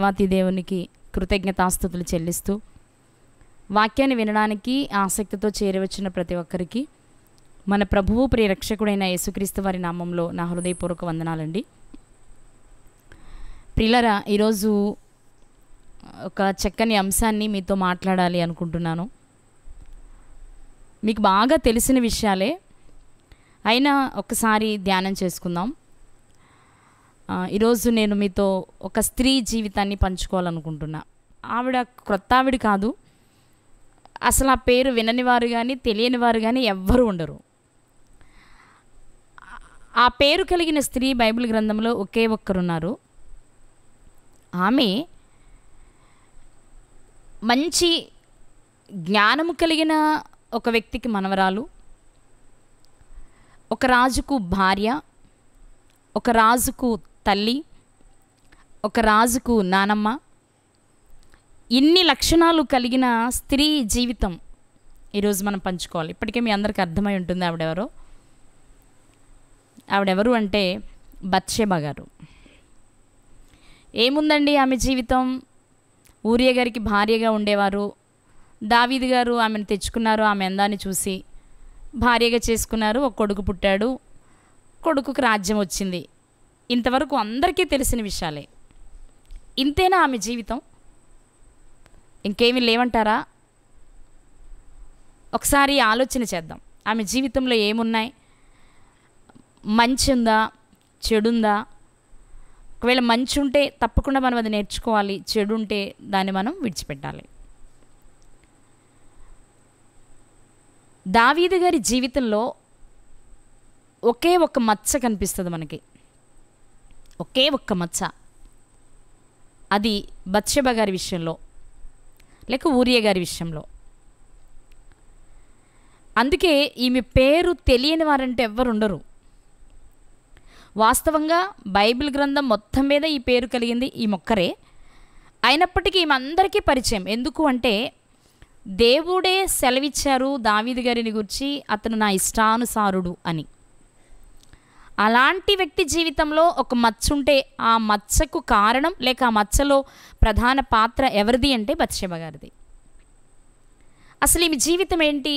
దేవాతి దేవునికి కృతజ్ఞతాస్తుతులు చెల్లిస్తూ వాక్యాన్ని వినడానికి ఆసక్తితో చేరవచ్చిన ప్రతి ఒక్కరికి మన ప్రభువు ప్రియ రక్షకుడైన యేసుక్రీస్తు వారి నామంలో నా హృదయపూర్వక వందనాలండి. ప్రియులారా, ఈరోజు ఒక చక్కని అంశాన్ని మీతో మాట్లాడాలి అనుకుంటున్నాను. మీకు బాగా తెలిసిన విషయాలే అయినా ఒకసారి ధ్యానం చేసుకుందాం. ఈరోజు నేను మీతో ఒక స్త్రీ జీవితాన్ని పంచుకోవాలనుకుంటున్నా. ఆవిడ క్రొత్త ఆవిడ కాదు, అసలు ఆ పేరు వినని వారు కానీ తెలియని వారు కానీ ఎవ్వరూ ఉండరు. ఆ పేరు కలిగిన స్త్రీ బైబిల్ గ్రంథంలో ఒకే ఒక్కరున్నారు. ఆమె మంచి జ్ఞానము కలిగిన ఒక వ్యక్తికి మనవరాలు, ఒక రాజుకు భార్య, ఒక రాజుకు తల్లి, ఒక రాజుకు నానమ్మ. ఇన్ని లక్షణాలు కలిగిన స్త్రీ జీవితం ఈరోజు మనం పంచుకోవాలి. ఇప్పటికే మీ అందరికీ అర్థమై ఉంటుంది ఆవిడెవరు అంటే బత్షెబా గారు. ఏముందండి ఆమె జీవితం? ఊరియా గారికి భార్యగా ఉండేవారు. దావీదు గారు ఆమెను తెచ్చుకున్నారు. ఆమె అందాన్ని చూసి భార్యగా చేసుకున్నారు. ఒక కొడుకు పుట్టాడు. కొడుకుకు రాజ్యం వచ్చింది. ఇంతవరకు అందరికీ తెలిసిన విషయాలే. ఇంతేనా ఆమె జీవితం? ఇంకేమీ లేవంటారా? ఒకసారి ఆలోచన చేద్దాం. ఆమె జీవితంలో ఏమున్నాయి? మంచి ఉందా, చెడుందా? ఒకవేళ మంచి ఉంటే తప్పకుండా మనం అది నేర్చుకోవాలి, చెడు ఉంటే దాన్ని మనం విడిచిపెట్టాలి. దావీదు గారి జీవితంలో ఒకే ఒక్క మచ్చ కనిపిస్తుంది మనకి. ఒకే ఒక్క మచ్చ. అది బత్షెబా గారి విషయంలో లేక ఊరియా గారి విషయంలో. అందుకే ఈమె పేరు తెలియని వారంటే ఎవ్వరు ఉండరు. వాస్తవంగా బైబిల్ గ్రంథం మొత్తం మీద ఈ పేరు కలిగింది ఈ మొక్కరే. అయినప్పటికీ ఈమె అందరికీ పరిచయం. ఎందుకు అంటే దేవుడే సెలవిచ్చారు దావీదు గారిని గురించి, అతను నా ఇష్టానుసారుడు అని. అలాంటి వ్యక్తి జీవితంలో ఒక మచ్చ ఉంటే ఆ మచ్చకు కారణం లేక ఆ మచ్చలో ప్రధాన పాత్ర ఎవరిది అంటే బత్షెబా గారిది. అసలు ఈమె జీవితం ఏంటి?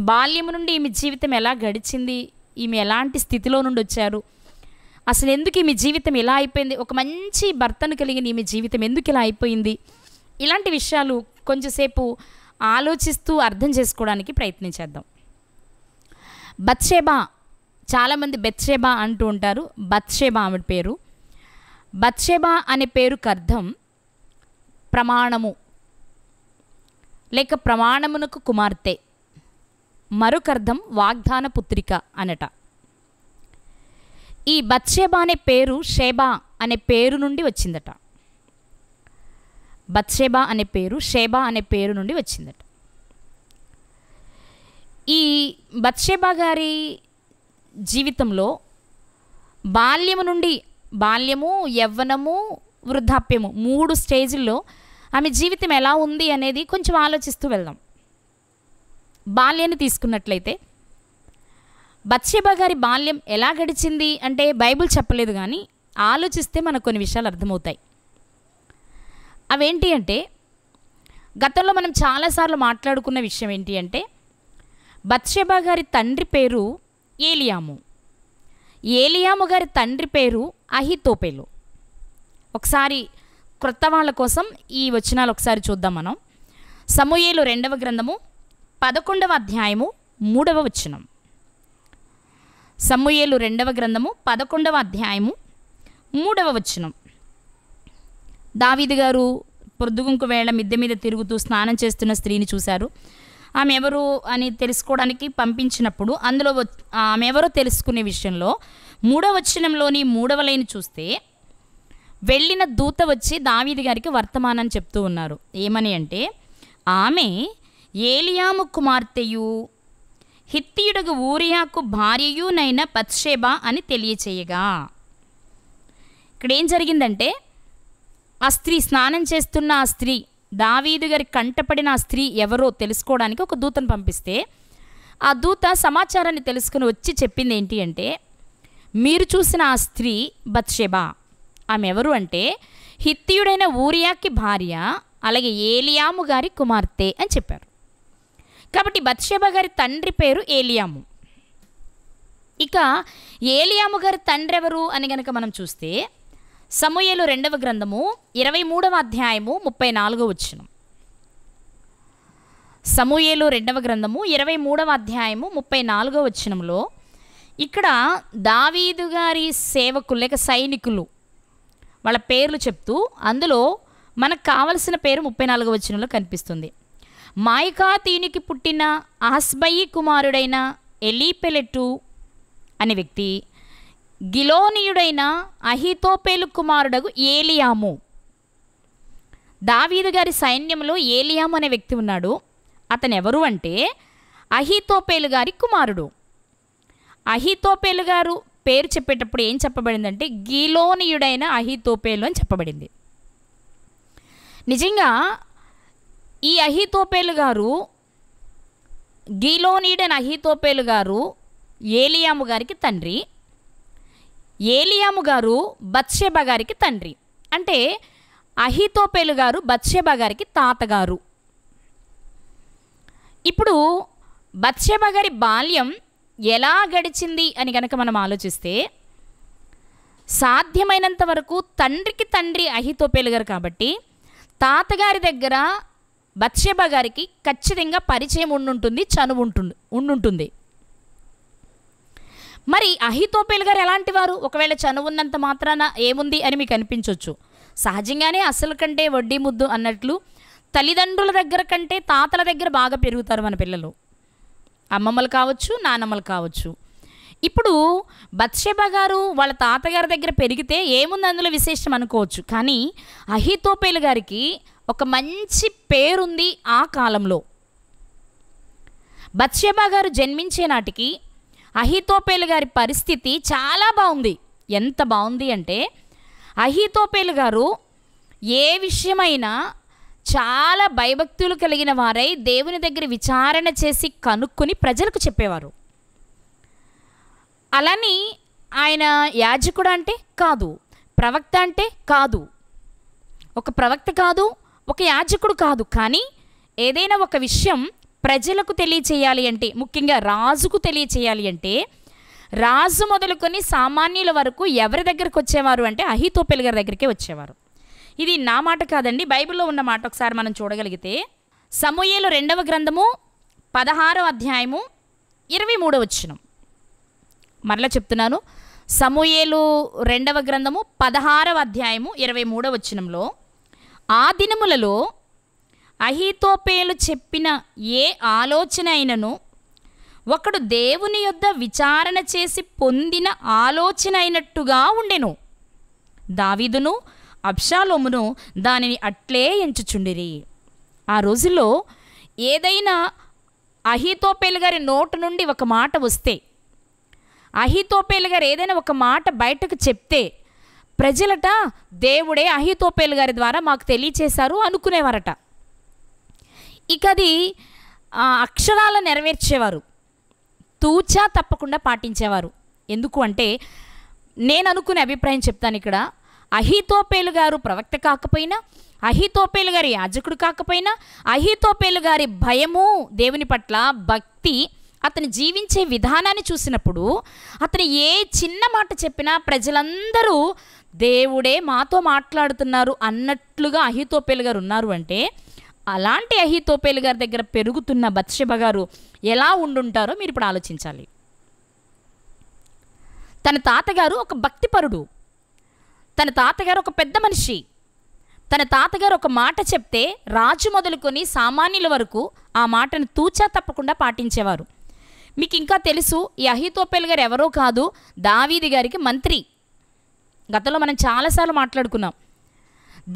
బాల్యము నుండి ఈమె జీవితం ఎలా గడిచింది? ఈమె ఎలాంటి స్థితిలో నుండి వచ్చారు? అసలు ఎందుకు ఈమె జీవితం ఇలా అయిపోయింది? ఒక మంచి భర్తను కలిగిన ఈమె జీవితం ఎందుకు ఇలా అయిపోయింది? ఇలాంటి విషయాలు కొంచెంసేపు ఆలోచిస్తూ అర్థం చేసుకోవడానికి ప్రయత్నించేద్దాం. బత్షెబా, చాలామంది బెత్షెబా అంటూ ఉంటారు. బత్షెబా ఆవిడ పేరు. బత్షెబా అనే పేరుకు అర్థం ప్రమాణము లేక ప్రమాణమునకు కుమార్తె. మరొక అర్థం వాగ్దాన పుత్రిక అనట. ఈ బత్షెబా అనే పేరు షేబా అనే పేరు నుండి వచ్చిందట. బత్షెబా అనే పేరు షేబా అనే పేరు నుండి వచ్చిందట. ఈ బత్షెబా గారి జీవితంలో బాల్యము, యవ్వనము, వృద్ధాప్యము 3 స్టేజ్ల్లో ఆమె జీవితం ఎలా ఉంది అనేది కొంచెం ఆలోచిస్తూ వెళ్దాం. బాల్యాన్ని తీసుకున్నట్లయితే బత్షెబా గారి బాల్యం ఎలా గడిచింది అంటే బైబిల్ చెప్పలేదు, కానీ ఆలోచిస్తే మనకు కొన్ని విషయాలు అర్థమవుతాయి. అవేంటి అంటే గతంలో మనం చాలాసార్లు మాట్లాడుకున్న విషయం ఏంటి అంటే బత్షెబా గారి తండ్రి పేరు ఏలియాము. ఏలియాము గారి తండ్రి పేరు అహితోపెలు. ఒకసారి క్రొత్త వాళ్ళ కోసం ఈ వచనాలు ఒకసారి చూద్దాం మనం. సమూయేలు 2వ గ్రంథము 11వ అధ్యాయము 3వ వచనం. సమూయేలు 2వ గ్రంథము 11వ అధ్యాయము 3వ వచనం. దావీదు గారు పొద్దుగుంకు వేళ మిద్దె మీద తిరుగుతూ స్నానం చేస్తున్న స్త్రీని చూశారు. ఆమె ఎవరు అని తెలుసుకోవడానికి పంపించినప్పుడు అందులో ఆమె ఎవరో తెలుసుకునే విషయంలో 3వ వచనంలోని 3వ లైన్ చూస్తే వెళ్ళిన దూత వచ్చి దావీదు గారికి వర్తమానం చెప్తూ ఉన్నారు. ఏమని అంటే ఆమె ఏలియాము కుమార్తెయు హిత్తీయుడగు ఊరియాకు భార్యయునైన బత్షెబా అని తెలియచేయగా. ఇక్కడ ఏం జరిగిందంటే ఆ స్త్రీ, స్నానం చేస్తున్న ఆ స్త్రీ, దావీదు గారి కంటపడిన ఆ స్త్రీ ఎవరో తెలుసుకోవడానికి ఒక దూతను పంపిస్తే ఆ దూత సమాచారాన్ని తెలుసుకుని వచ్చి చెప్పింది ఏంటి అంటే మీరు చూసిన ఆ స్త్రీ బత్షెబా. ఆమె ఎవరు అంటే హిత్తీయుడైన ఊరియాకి భార్య, అలాగే ఏలియాము గారి కుమార్తె అని చెప్పారు. కాబట్టి బత్షెబ గారి తండ్రి పేరు ఏలియాము. ఇక ఏలియాము గారి తండ్రి ఎవరు అని గనక మనం చూస్తే సమూయేలు 2వ గ్రంథము 23వ అధ్యాయము 34వ వచనం. సమూయేలు 2వ గ్రంథము 23వ అధ్యాయము 34వ వచనంలో ఇక్కడ దావీదు గారి సేవకులు లేక సైనికులు వాళ్ళ పేర్లు చెప్తూ అందులో మనకు కావలసిన పేరు 34వ వచనంలో కనిపిస్తుంది. మాయికాతీయునికి పుట్టిన అహస్బయి కుమారుడైన ఎలీపెలెటు అనే వ్యక్తి, గిలోనీయుడైన అహీతోపేలు కుమారుడగు ఏలియాము. దావీదు గారి సైన్యంలో ఏలియాము అనే వ్యక్తి ఉన్నాడు. అతను ఎవరు అంటే అహీతోపేలు గారి కుమారుడు. అహీతోపేలు గారు పేరు చెప్పేటప్పుడు ఏం చెప్పబడిందంటే గిలోనీయుడైన అహీతోపేలు అని చెప్పబడింది. నిజంగా ఈ అహీతోపేలు గారు, గిలోనీయుడైన అహీతోపేలు గారు ఏలియాము గారికి తండ్రి. ఏలియాము గారు బత్షెబ గారికి తండ్రి. అంటే అహీతోపేలు గారు బత్షెబ గారికి తాతగారు. ఇప్పుడు బత్షెబ గారి బాల్యం ఎలా గడిచింది అని కనుక మనం ఆలోచిస్తే సాధ్యమైనంత వరకు తండ్రికి తండ్రి అహీతోపేలు గారు కాబట్టి తాతగారి దగ్గర బత్షెబ గారికి ఖచ్చితంగా పరిచయం ఉండుంటుంది, చనువు ఉండుంటుంది. మరి అహీతోపేలు గారు ఎలాంటి వారు? ఒకవేళ చనువున్నంత మాత్రాన ఏముంది అని మీకు అనిపించవచ్చు. సహజంగానే అసలు కంటే వడ్డీ ముద్దు అన్నట్లు తల్లిదండ్రుల దగ్గర కంటే తాతల దగ్గర బాగా పెరుగుతారు మన పిల్లలు, అమ్మమ్మలు కావచ్చు, నానమ్మలు కావచ్చు. ఇప్పుడు బత్షెబ గారు వాళ్ళ తాతగారి దగ్గర పెరిగితే ఏముంది అందులో విశేషం అనుకోవచ్చు. కానీ అహీతోపేలు గారికి ఒక మంచి పేరుంది ఆ కాలంలో. బత్షెబ గారు జన్మించే నాటికి అహీతోపేలు గారి పరిస్థితి చాలా బాగుంది. ఎంత బాగుంది అంటే అహీతోపేలు గారు ఏ విషయమైనా చాలా భయభక్తులు కలిగిన వారై దేవుని దగ్గర విచారణ చేసి కనుక్కొని ప్రజలకు చెప్పేవారు. అలాని ఆయన యాజకుడు అంటే కాదు, ప్రవక్త అంటే కాదు, ఒక ప్రవక్త కాదు, ఒక యాజకుడు కాదు. కానీ ఏదైనా ఒక విషయం ప్రజలకు తెలియచేయాలి అంటే, ముఖ్యంగా రాజుకు తెలియచేయాలి అంటే రాజు మొదలుకొని సామాన్యుల వరకు ఎవరి దగ్గరకు వచ్చేవారు అంటే అహీతోపేలు గారి దగ్గరికే వచ్చేవారు. ఇది నా మాట కాదండి, బైబిల్లో ఉన్న మాట. ఒకసారి మనం చూడగలిగితే సమూయేలు 2వ గ్రంథము 16వ అధ్యాయము 23వ వచనం. మరలా చెప్తున్నాను, సమూయేలు 2వ గ్రంథము 16వ అధ్యాయము 23వ వచనంలో ఆ దినములలో అహీతోపేలు చెప్పిన ఏ ఆలోచన అయినను ఒకడు దేవుని యొద్ద విచారణ చేసి పొందిన ఆలోచన అయినట్టుగా ఉండెను. దావీదును అబ్షాలోమును దానిని అట్లే ఎంచుచుండిరి. ఆ రోజుల్లో ఏదైనా అహీతోపేలు గారి నోటు నుండి ఒక మాట వస్తే, అహీతోపేలు గారు ఏదైనా ఒక మాట బయటకు చెప్తే ప్రజలట దేవుడే అహీతోపేలు గారి ద్వారా మాకు తెలియచేశారు అనుకునేవారట. ఇక అది అక్షరాల నెరవేర్చేవారు, తూచా తప్పకుండా పాటించేవారు. ఎందుకు అంటే నేను అనుకునే అభిప్రాయం చెప్తాను ఇక్కడ. అహీతోపేలు గారు ప్రవక్త కాకపోయినా, అహీతోపేలు గారి యాజకుడు కాకపోయినా, అహీతోపేలు గారి భయము, దేవుని పట్ల భక్తి, అతను జీవించే విధానాన్ని చూసినప్పుడు అతను ఏ చిన్న మాట చెప్పినా ప్రజలందరూ దేవుడే మాతో మాట్లాడుతున్నారు అన్నట్లుగా అహీతోపేలు గారు ఉన్నారు. అంటే అలాంటి అహీతోపేలు గారి దగ్గర పెరుగుతున్న బత్షెబ గారు ఎలా ఉండుంటారో మీరు ఇప్పుడు ఆలోచించాలి. తన తాతగారు ఒక భక్తిపరుడు, తన తాతగారు ఒక పెద్ద మనిషి. తన తాతగారు ఒక మాట చెప్తే రాజు మొదలుకొని సామాన్యుల వరకు ఆ మాటను తూచా తప్పకుండా పాటించేవారు. మీకు ఇంకా తెలుసు, ఈ అహీతోపేలు గారు ఎవరో కాదు, దావీదు గారికి మంత్రి. గతంలో మనం చాలాసార్లు మాట్లాడుకున్నాం.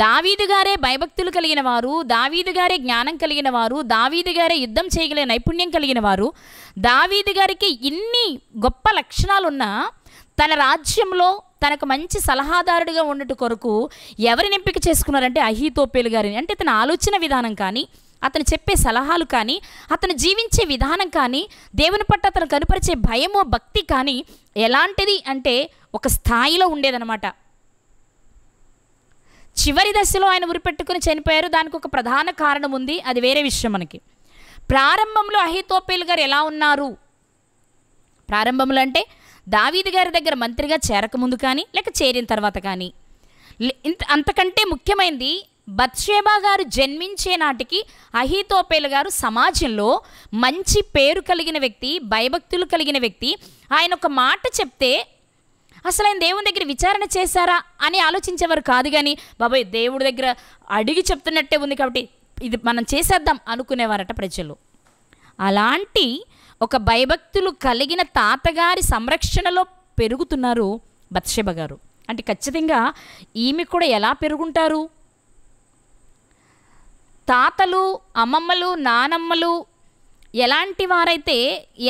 దావీదు గారే భయభక్తులు కలిగిన వారు, దావీదు గారే జ్ఞానం కలిగిన వారు, దావీదు గారే యుద్ధం చేయగలిగిన నైపుణ్యం కలిగిన వారు. దావీదు గారికి ఇన్ని గొప్ప లక్షణాలున్నా తన రాజ్యంలో తనకు మంచి సలహాదారుడిగా ఉండటం కొరకు ఎవరిని ఎంపిక చేసుకున్నారంటే అహీతోపేలు గారిని. అంటే తన ఆలోచన విధానం కానీ, అతను చెప్పే సలహాలు కానీ, అతను జీవించే విధానం కానీ, దేవుని పట్ల అతను కనుపరిచే భయము భక్తి కానీ ఎలాంటిది అంటే ఒక స్థాయిలో ఉండేదన్నమాట. చివరి దశలో ఆయన ఉరిపెట్టుకుని చనిపోయారు. దానికి ఒక ప్రధాన కారణం ఉంది, అది వేరే విషయం. మనకి ప్రారంభంలో అహీతోపెలు గారు ఎలా ఉన్నారు, ప్రారంభంలో అంటే దావీదు గారి దగ్గర మంత్రిగా చేరకముందు కానీ లేక చేరిన తర్వాత కానీ, అంతకంటే ముఖ్యమైనది బత్షేబా గారు జన్మించే నాటికి అహీతోపెలు గారు సమాజంలో మంచి పేరు కలిగిన వ్యక్తి, భయభక్తులు కలిగిన వ్యక్తి. ఆయన ఒక మాట చెప్తే అసలు ఆయన దేవుని దగ్గర విచారణ చేశారా అని ఆలోచించేవారు కాదు, కానీ బాబాయ్ దేవుడి దగ్గర అడిగి చెప్తున్నట్టే ఉంది కాబట్టి ఇది మనం చేసేద్దాం అనుకునేవారట ప్రజలు. అలాంటి ఒక భయభక్తులు కలిగిన తాతగారి సంరక్షణలో పెరుగుతున్నారు బత్షెబ గారు. అంటే ఖచ్చితంగా ఈమె కూడా ఎలా పెరుగుంటారు? తాతలు, అమ్మమ్మలు, నానమ్మలు ఎలాంటి వారైతే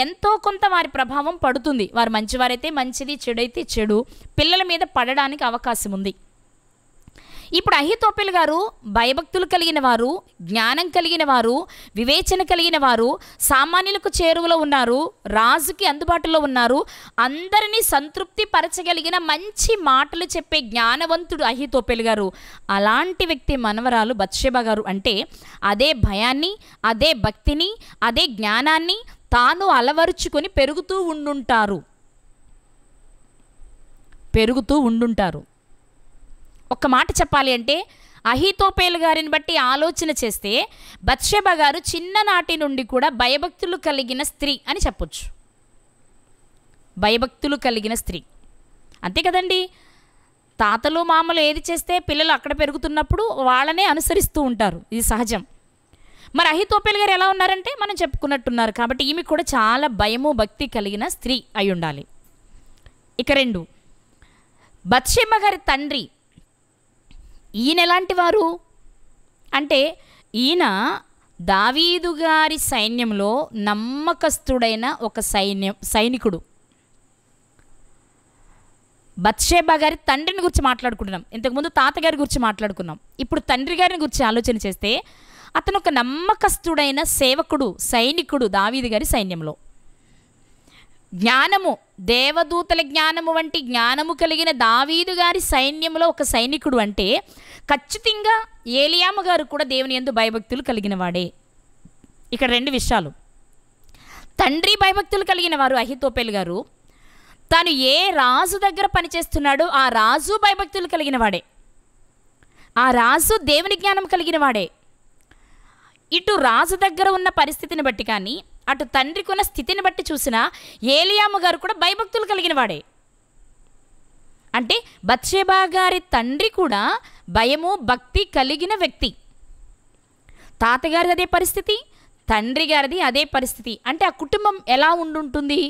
ఎంతో కొంత వారి ప్రభావం పడుతుంది. వారు మంచివారైతే మంచిది, చెడైతే చెడు పిల్లల మీద పడడానికి అవకాశం ఉంది. ఇప్పుడు అహీతోపెలు గారు భయభక్తులు కలిగిన వారు, జ్ఞానం కలిగిన వారు, వివేచన కలిగిన వారు, సామాన్యులకు చేరువలో ఉన్నారు, రాజుకి అందుబాటులో ఉన్నారు, అందరినీ సంతృప్తి పరచగలిగిన మంచి మాటలు చెప్పే జ్ఞానవంతుడు అహీతోపెలు గారు. అలాంటి వ్యక్తి మనవరాలు బత్షెబ గారు. అంటే అదే భయాన్ని, అదే భక్తిని, అదే జ్ఞానాన్ని తాను అలవరుచుకొని పెరుగుతూ ఉండుంటారు. ఒక్క మాట చెప్పాలి అంటే అహీతోపెలు గారిని బట్టి ఆలోచన చేస్తే బత్షెబ గారు చిన్ననాటి నుండి కూడా భయభక్తులు కలిగిన స్త్రీ అని చెప్పొచ్చు. భయభక్తులు కలిగిన స్త్రీ అంతే కదండి. తాతలు మామలు ఏది చేస్తే పిల్లలు అక్కడ పెరుగుతున్నప్పుడు వాళ్ళనే అనుసరిస్తూ ఉంటారు, ఇది సహజం. మరి అహీతోపెలు గారు ఎలా ఉన్నారంటే మనం చెప్పుకున్నట్టున్నారు. కాబట్టి ఈమె కూడా చాలా భయము భక్తి కలిగిన స్త్రీ అయి ఉండాలి. ఇక 2, బత్షెబ గారి తండ్రి. ఈయన ఎలాంటి వారు అంటే ఈయన దావీదు గారి సైన్యంలో నమ్మకస్తుడైన ఒక సైనికుడు. బత్షెబ గారి తండ్రిని గురించి మాట్లాడుకుంటున్నాం, ఇంతకుముందు తాతగారి గురించి మాట్లాడుకున్నాం. ఇప్పుడు తండ్రి గారిని గురించి ఆలోచన చేస్తే అతను ఒక నమ్మకస్తుడైన సేవకుడు, సైనికుడు దావీదు గారి సైన్యంలో. జ్ఞానము, దేవదూతల జ్ఞానము వంటి జ్ఞానము కలిగిన దావీదు గారి సైన్యంలో ఒక సైనికుడు అంటే ఖచ్చితంగా ఏలియాము గారు కూడా దేవుని యందు భయభక్తులు కలిగిన వాడే. ఇక్కడ 2 విషయాలు. తండ్రి భయభక్తులు కలిగిన వారు అహీతోపెలు గారు, తాను ఏ రాజు దగ్గర పనిచేస్తున్నాడో ఆ రాజు భయభక్తులు కలిగిన వాడే, ఆ రాజు దేవుని జ్ఞానం కలిగిన వాడే. ఇటు రాజు దగ్గర ఉన్న పరిస్థితిని బట్టి కానీ అటు తండ్రికి ఉన్న స్థితిని బట్టి చూసినా ఏలియాము గారు కూడా భయభక్తులు కలిగిన వాడే. అంటే బత్షెబ గారి తండ్రి కూడా భయము భక్తి కలిగిన వ్యక్తి. తాతగారిది అదే పరిస్థితి, తండ్రి గారిది అదే పరిస్థితి. అంటే ఆ కుటుంబం ఎలా ఉండుంటుంది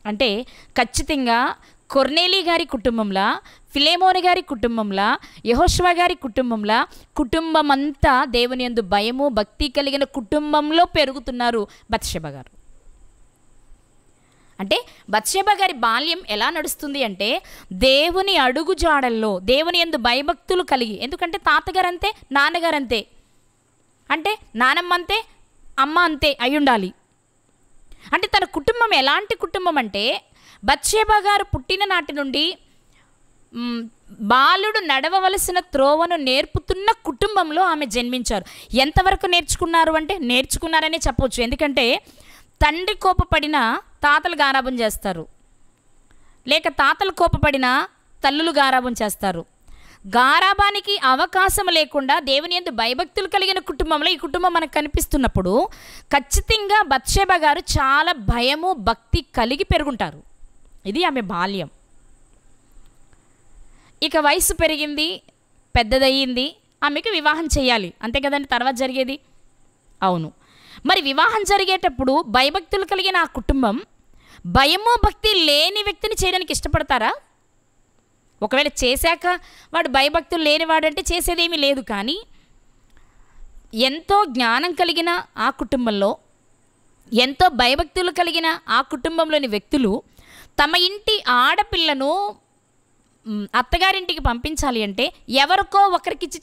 అంటే ఖచ్చితంగా కొర్నేలి గారి కుటుంబంలా, ఫిలేమోను గారి కుటుంబంలా, యెహోషువ గారి కుటుంబంలా కుటుంబం అంతా దేవుని యందు భయము భక్తి కలిగిన కుటుంబంలో పెరుగుతున్నారు బత్షెబ గారు. అంటే బత్షెబ గారి బాల్యం ఎలా నడుస్తుంది అంటే దేవుని అడుగు జాడల్లో దేవుని యందు భయభక్తులు కలిగి. ఎందుకంటే తాతగారు అంతే, నాన్నగారు అంతే, అంటే నానమ్మ అంతే, అమ్మ అంతే అయి ఉండాలి. అంటే తన కుటుంబం ఎలాంటి కుటుంబం అంటే బత్షెబ గారు పుట్టిన నాటి నుండి బాలుడు నడవవలసిన త్రోవను నేర్పుతున్న కుటుంబంలో ఆమె జన్మించారు. ఎంతవరకు నేర్చుకున్నారు అంటే నేర్చుకున్నారనే చెప్పవచ్చు. ఎందుకంటే తండ్రి కోపపడినా తాతలు గారాబం చేస్తారు, లేక తాతలు కోపపడినా తల్లులు గారాబం చేస్తారు. గారాబానికి అవకాశం లేకుండా దేవుని యందు భయభక్తులు కలిగిన కుటుంబంలో ఈ కుటుంబం మనకు కనిపిస్తున్నప్పుడు ఖచ్చితంగా బత్షెబ గారు చాలా భయము భక్తి కలిగి పెరుగుంటారు. ఇది ఆమె బాల్యం. ఇక వయసు పెరిగింది, పెద్దదయ్యింది, ఆమెకి వివాహం చేయాలి అంతే కదండి తర్వాత జరిగేది. అవును, మరి వివాహం జరిగేటప్పుడు భయభక్తులు కలిగిన ఆ కుటుంబం భయము భక్తి లేని వ్యక్తిని చేయడానికి ఇష్టపడతారా? ఒకవేళ చేశాక వాడు భయభక్తులు లేనివాడంటే చేసేదేమీ లేదు. కానీ ఎంతో జ్ఞానం కలిగిన ఆ కుటుంబంలో, ఎంతో భయభక్తులు కలిగిన ఆ కుటుంబంలోని వ్యక్తులు తమ ఇంటి ఆడపిల్లను అత్తగారింటికి పంపించాలి అంటే ఎవరికో ఒకరికిచ్చి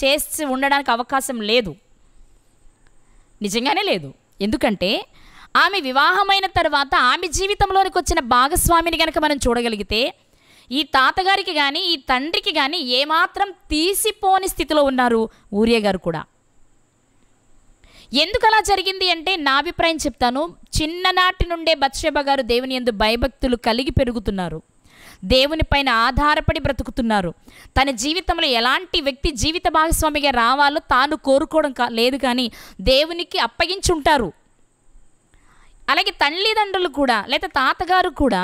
చేసి ఉండడానికి అవకాశం లేదు, నిజంగానే లేదు. ఎందుకంటే ఆమె వివాహమైన తర్వాత ఆమె జీవితంలోనికి వచ్చిన భాగస్వామిని కనుక మనం చూడగలిగితే ఈ తాతగారికి కానీ ఈ తండ్రికి కానీ ఏమాత్రం తీసిపోని స్థితిలో ఉన్నారు ఊరియా గారు కూడా. ఎందుకు అలా జరిగింది అంటే నా అభిప్రాయం చెప్తాను. చిన్ననాటి నుండే బత్షెబ గారు దేవుని యందు భయభక్తులు కలిగి పెరుగుతున్నారు, దేవుని పైన ఆధారపడి బ్రతుకుతున్నారు. తన జీవితంలో ఎలాంటి వ్యక్తి జీవిత భాగస్వామిగా రావాలో తాను కోరుకోవడం లేదు, కానీ దేవునికి అప్పగించి ఉంటారు. అలాగే తల్లిదండ్రులు కూడా లేదా తాతగారు కూడా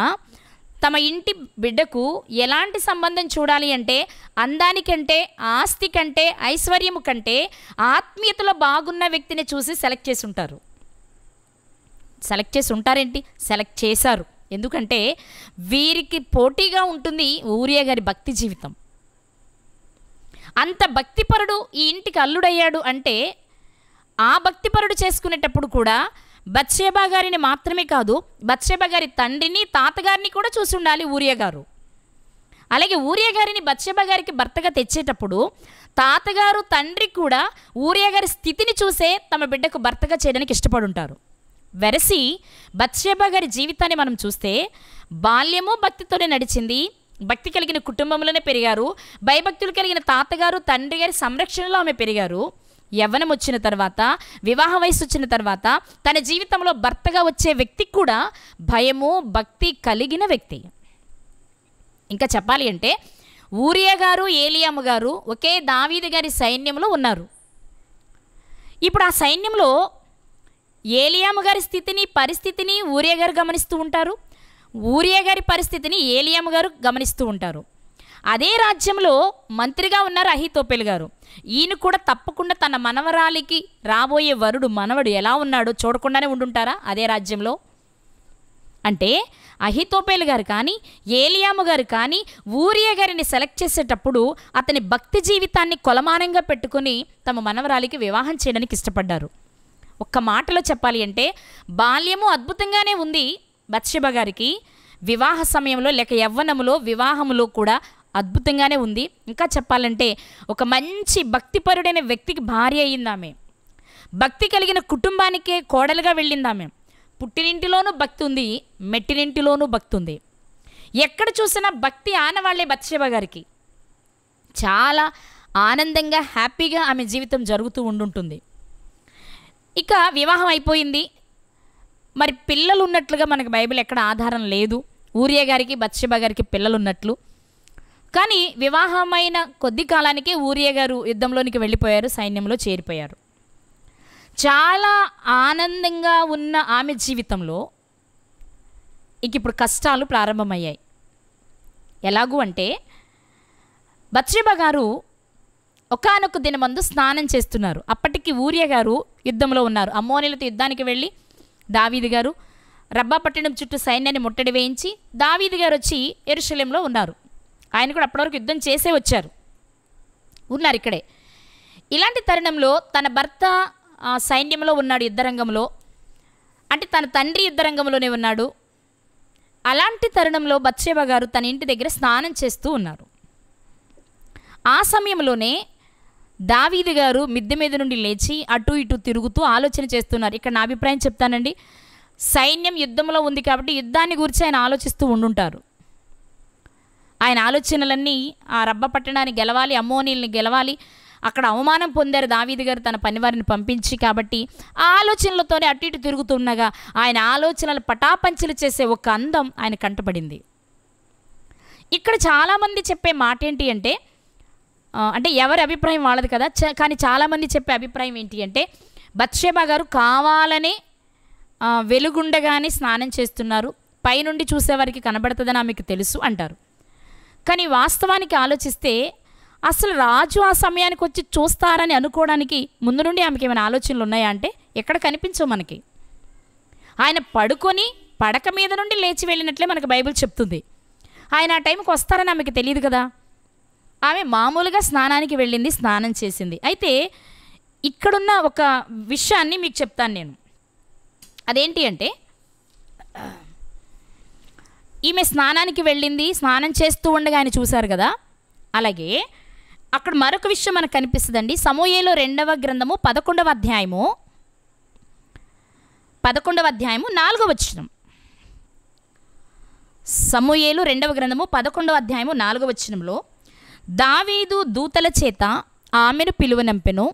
తమ ఇంటి బిడ్డకు ఎలాంటి సంబంధం చూడాలి అంటే అందానికంటే, ఆస్తి కంటే, ఐశ్వర్యము కంటే ఆత్మీయతలో బాగున్న వ్యక్తిని చూసి సెలెక్ట్ చేసి ఉంటారు. సెలెక్ట్ చేసి ఉంటారేంటి, సెలెక్ట్ చేశారు. ఎందుకంటే వీరికి పోటీగా ఉంటుంది ఊరియా గారి భక్తి జీవితం. అంత భక్తిపరుడు ఈ ఇంటికి అల్లుడయ్యాడు అంటే ఆ భక్తిపరుడు చేసుకునేటప్పుడు కూడా బత్షెబ గారిని మాత్రమే కాదు, బత్షెబ గారి తండ్రిని తాతగారిని కూడా చూసి ఉండాలి ఊరియా గారు. అలాగే ఊరియా గారిని బత్షెబ గారికి భర్తగా తెచ్చేటప్పుడు తాతగారు తండ్రి కూడా ఊరియా గారి స్థితిని చూసే తమ బిడ్డకు భర్తగా చేయడానికి ఇష్టపడి ఉంటారు. వెరసి బత్షెబ గారి జీవితాన్ని మనం చూస్తే బాల్యము భక్తితోనే నడిచింది, భక్తి కలిగిన కుటుంబంలోనే పెరిగారు, భయభక్తులు కలిగిన తాతగారు తండ్రి గారి సంరక్షణలో ఆమె పెరిగారు. యవ్వనం వచ్చిన తర్వాత, వివాహ వయసు వచ్చిన తర్వాత తన జీవితంలో భర్తగా వచ్చే వ్యక్తికి కూడా భయము భక్తి కలిగిన వ్యక్తి. ఇంకా చెప్పాలి అంటే ఊరియా గారు ఏలియాము గారు ఒకే దావీదు గారి సైన్యంలో ఉన్నారు. ఇప్పుడు ఆ సైన్యంలో ఏలియాము గారి స్థితిని పరిస్థితిని ఊరియా గారు గమనిస్తూ ఉంటారు, ఊరియా గారి పరిస్థితిని ఏలియాము గారు గమనిస్తూ ఉంటారు. అదే రాజ్యంలో మంత్రిగా ఉన్నారు అహీతోపెలు గారు. ఈయన కూడా తప్పకుండా తన మనవరాలికి రాబోయే వరుడు మనవడు ఎలా ఉన్నాడో చూడకుండానే ఉండుంటారా అదే రాజ్యంలో? అంటే అహీతోపెలు గారు కానీ ఏలియాము గారు కానీ ఊరియా గారిని సెలెక్ట్ చేసేటప్పుడు అతని భక్తి జీవితాన్ని కొలమానంగా పెట్టుకుని తమ మనవరాలికి వివాహం చేయడానికి ఇష్టపడ్డారు. ఒక్క మాటలో చెప్పాలి అంటే బాల్యము అద్భుతంగానే ఉంది బత్షెబ గారికి, వివాహ సమయంలో లేక యవ్వనములో వివాహములో కూడా అద్భుతంగానే ఉంది. ఇంకా చెప్పాలంటే ఒక మంచి భక్తిపరుడైన వ్యక్తికి భార్య అయింది ఆమె, భక్తి కలిగిన కుటుంబానికే కోడలుగా వెళ్ళింది ఆమె. పుట్టినింటిలోనూ భక్తి ఉంది, మెట్టినింటిలోనూ భక్తి ఉంది. ఎక్కడ చూసినా భక్తి ఆనవాళ్లే బత్షెబ గారికి. చాలా ఆనందంగా హ్యాపీగా ఆమె జీవితం జరుగుతూ ఉండుంటుంది. ఇక వివాహం అయిపోయింది, మరి పిల్లలు ఉన్నట్లుగా మనకు బైబిల్ ఎక్కడ ఆధారం లేదు ఊరియా గారికి బత్షెబ గారికి పిల్లలు ఉన్నట్లు. కానీ వివాహమైన కొద్ది కాలానికే ఊరియా గారు యుద్ధంలోనికి వెళ్ళిపోయారు, సైన్యంలో చేరిపోయారు. చాలా ఆనందంగా ఉన్న ఆమె జీవితంలో ఇప్పుడు కష్టాలు ప్రారంభమయ్యాయి. ఎలాగూ అంటే బత్షెబ గారు ఒకానొక దినమందు స్నానం చేస్తున్నారు. అప్పటికి ఊరియా గారు యుద్ధంలో ఉన్నారు. అమ్మోనీలతో యుద్ధానికి వెళ్ళి దావీదు గారు రబ్బా పట్టణం చుట్టూ సైన్యాన్ని ముట్టడి వేయించి దావీదు గారు వచ్చి యెరూషలేంలో ఉన్నారు. ఆయన కూడా అప్పటివరకు యుద్ధం చేసే ఉన్నారు ఇక్కడే. ఇలాంటి తరుణంలో తన భర్త సైన్యంలో ఉన్నాడు, యుద్ధరంగంలో, అంటే తన తండ్రి యుద్ధరంగంలోనే ఉన్నాడు. అలాంటి తరుణంలో బత్షెబ గారు తన ఇంటి దగ్గర స్నానం చేస్తూ ఉన్నారు. ఆ సమయంలోనే దావీదు గారు మిద్దె మీద నుండి లేచి అటు ఇటు తిరుగుతూ ఆలోచన చేస్తున్నారు. ఇక్కడ నా అభిప్రాయం చెప్తానండి, సైన్యం యుద్ధంలో ఉంది కాబట్టి యుద్ధాన్ని గురించి ఆయన ఆలోచిస్తూ ఉండుంటారు. ఆయన ఆలోచనలన్నీ ఆ రబ్బ పట్టణాన్ని గెలవాలి, అమ్మోనీల్ని గెలవాలి, అక్కడ అవమానం పొందారు దావీదు గారు తన పనివారిని పంపించి. కాబట్టి ఆ ఆలోచనలతోనే అటు ఇటు తిరుగుతుండగా ఆయన ఆలోచనలు పటాపంచలు చేసే ఒక అందం ఆయన కంటపడింది. ఇక్కడ చాలామంది చెప్పే మాట ఏంటి అంటే ఎవరి అభిప్రాయం వాళ్ళది కదా, కానీ చాలామంది చెప్పే అభిప్రాయం ఏంటి అంటే బత్షెబ గారు కావాలనే వెలుగుండగానే స్నానం చేస్తున్నారు, పైనుండి చూసేవారికి కనబడుతుందని ఆమెకు తెలుసు అంటారు. కానీ వాస్తవానికి ఆలోచిస్తే అసలు రాజు ఆ సమయానికి వచ్చి చూస్తారని అనుకోవడానికి ముందు నుండి ఆమెకి ఏమైనా ఆలోచనలు ఉన్నాయా అంటే ఎక్కడ కనిపించవు మనకి. ఆయన పడుకొని పడక మీద నుండి లేచి వెళ్ళినట్లే మనకు బైబిల్ చెప్తుంది. ఆయన ఆ టైంకి వస్తారని ఆమెకి తెలియదు కదా. ఆమె మామూలుగా స్నానానికి వెళ్ళింది, స్నానం చేసింది. అయితే ఇక్కడున్న ఒక విషయాన్ని మీకు చెప్తాను నేను. అదేంటి అంటే ఈమె స్నానానికి వెళ్ళింది, స్నానం చేస్తూ ఉండగా ఆయన చూశారు కదా. అలాగే అక్కడ మరొక విషయం మనకు కనిపిస్తుందండి. సమూయేలు 2వ గ్రంథము 11వ అధ్యాయము 4వ వచనం. సమూయేలు 2వ గ్రంథము 11వ అధ్యాయము 4వ వచనంలో, దావీదు దూతల చేత ఆమెను పిలువనంపెను.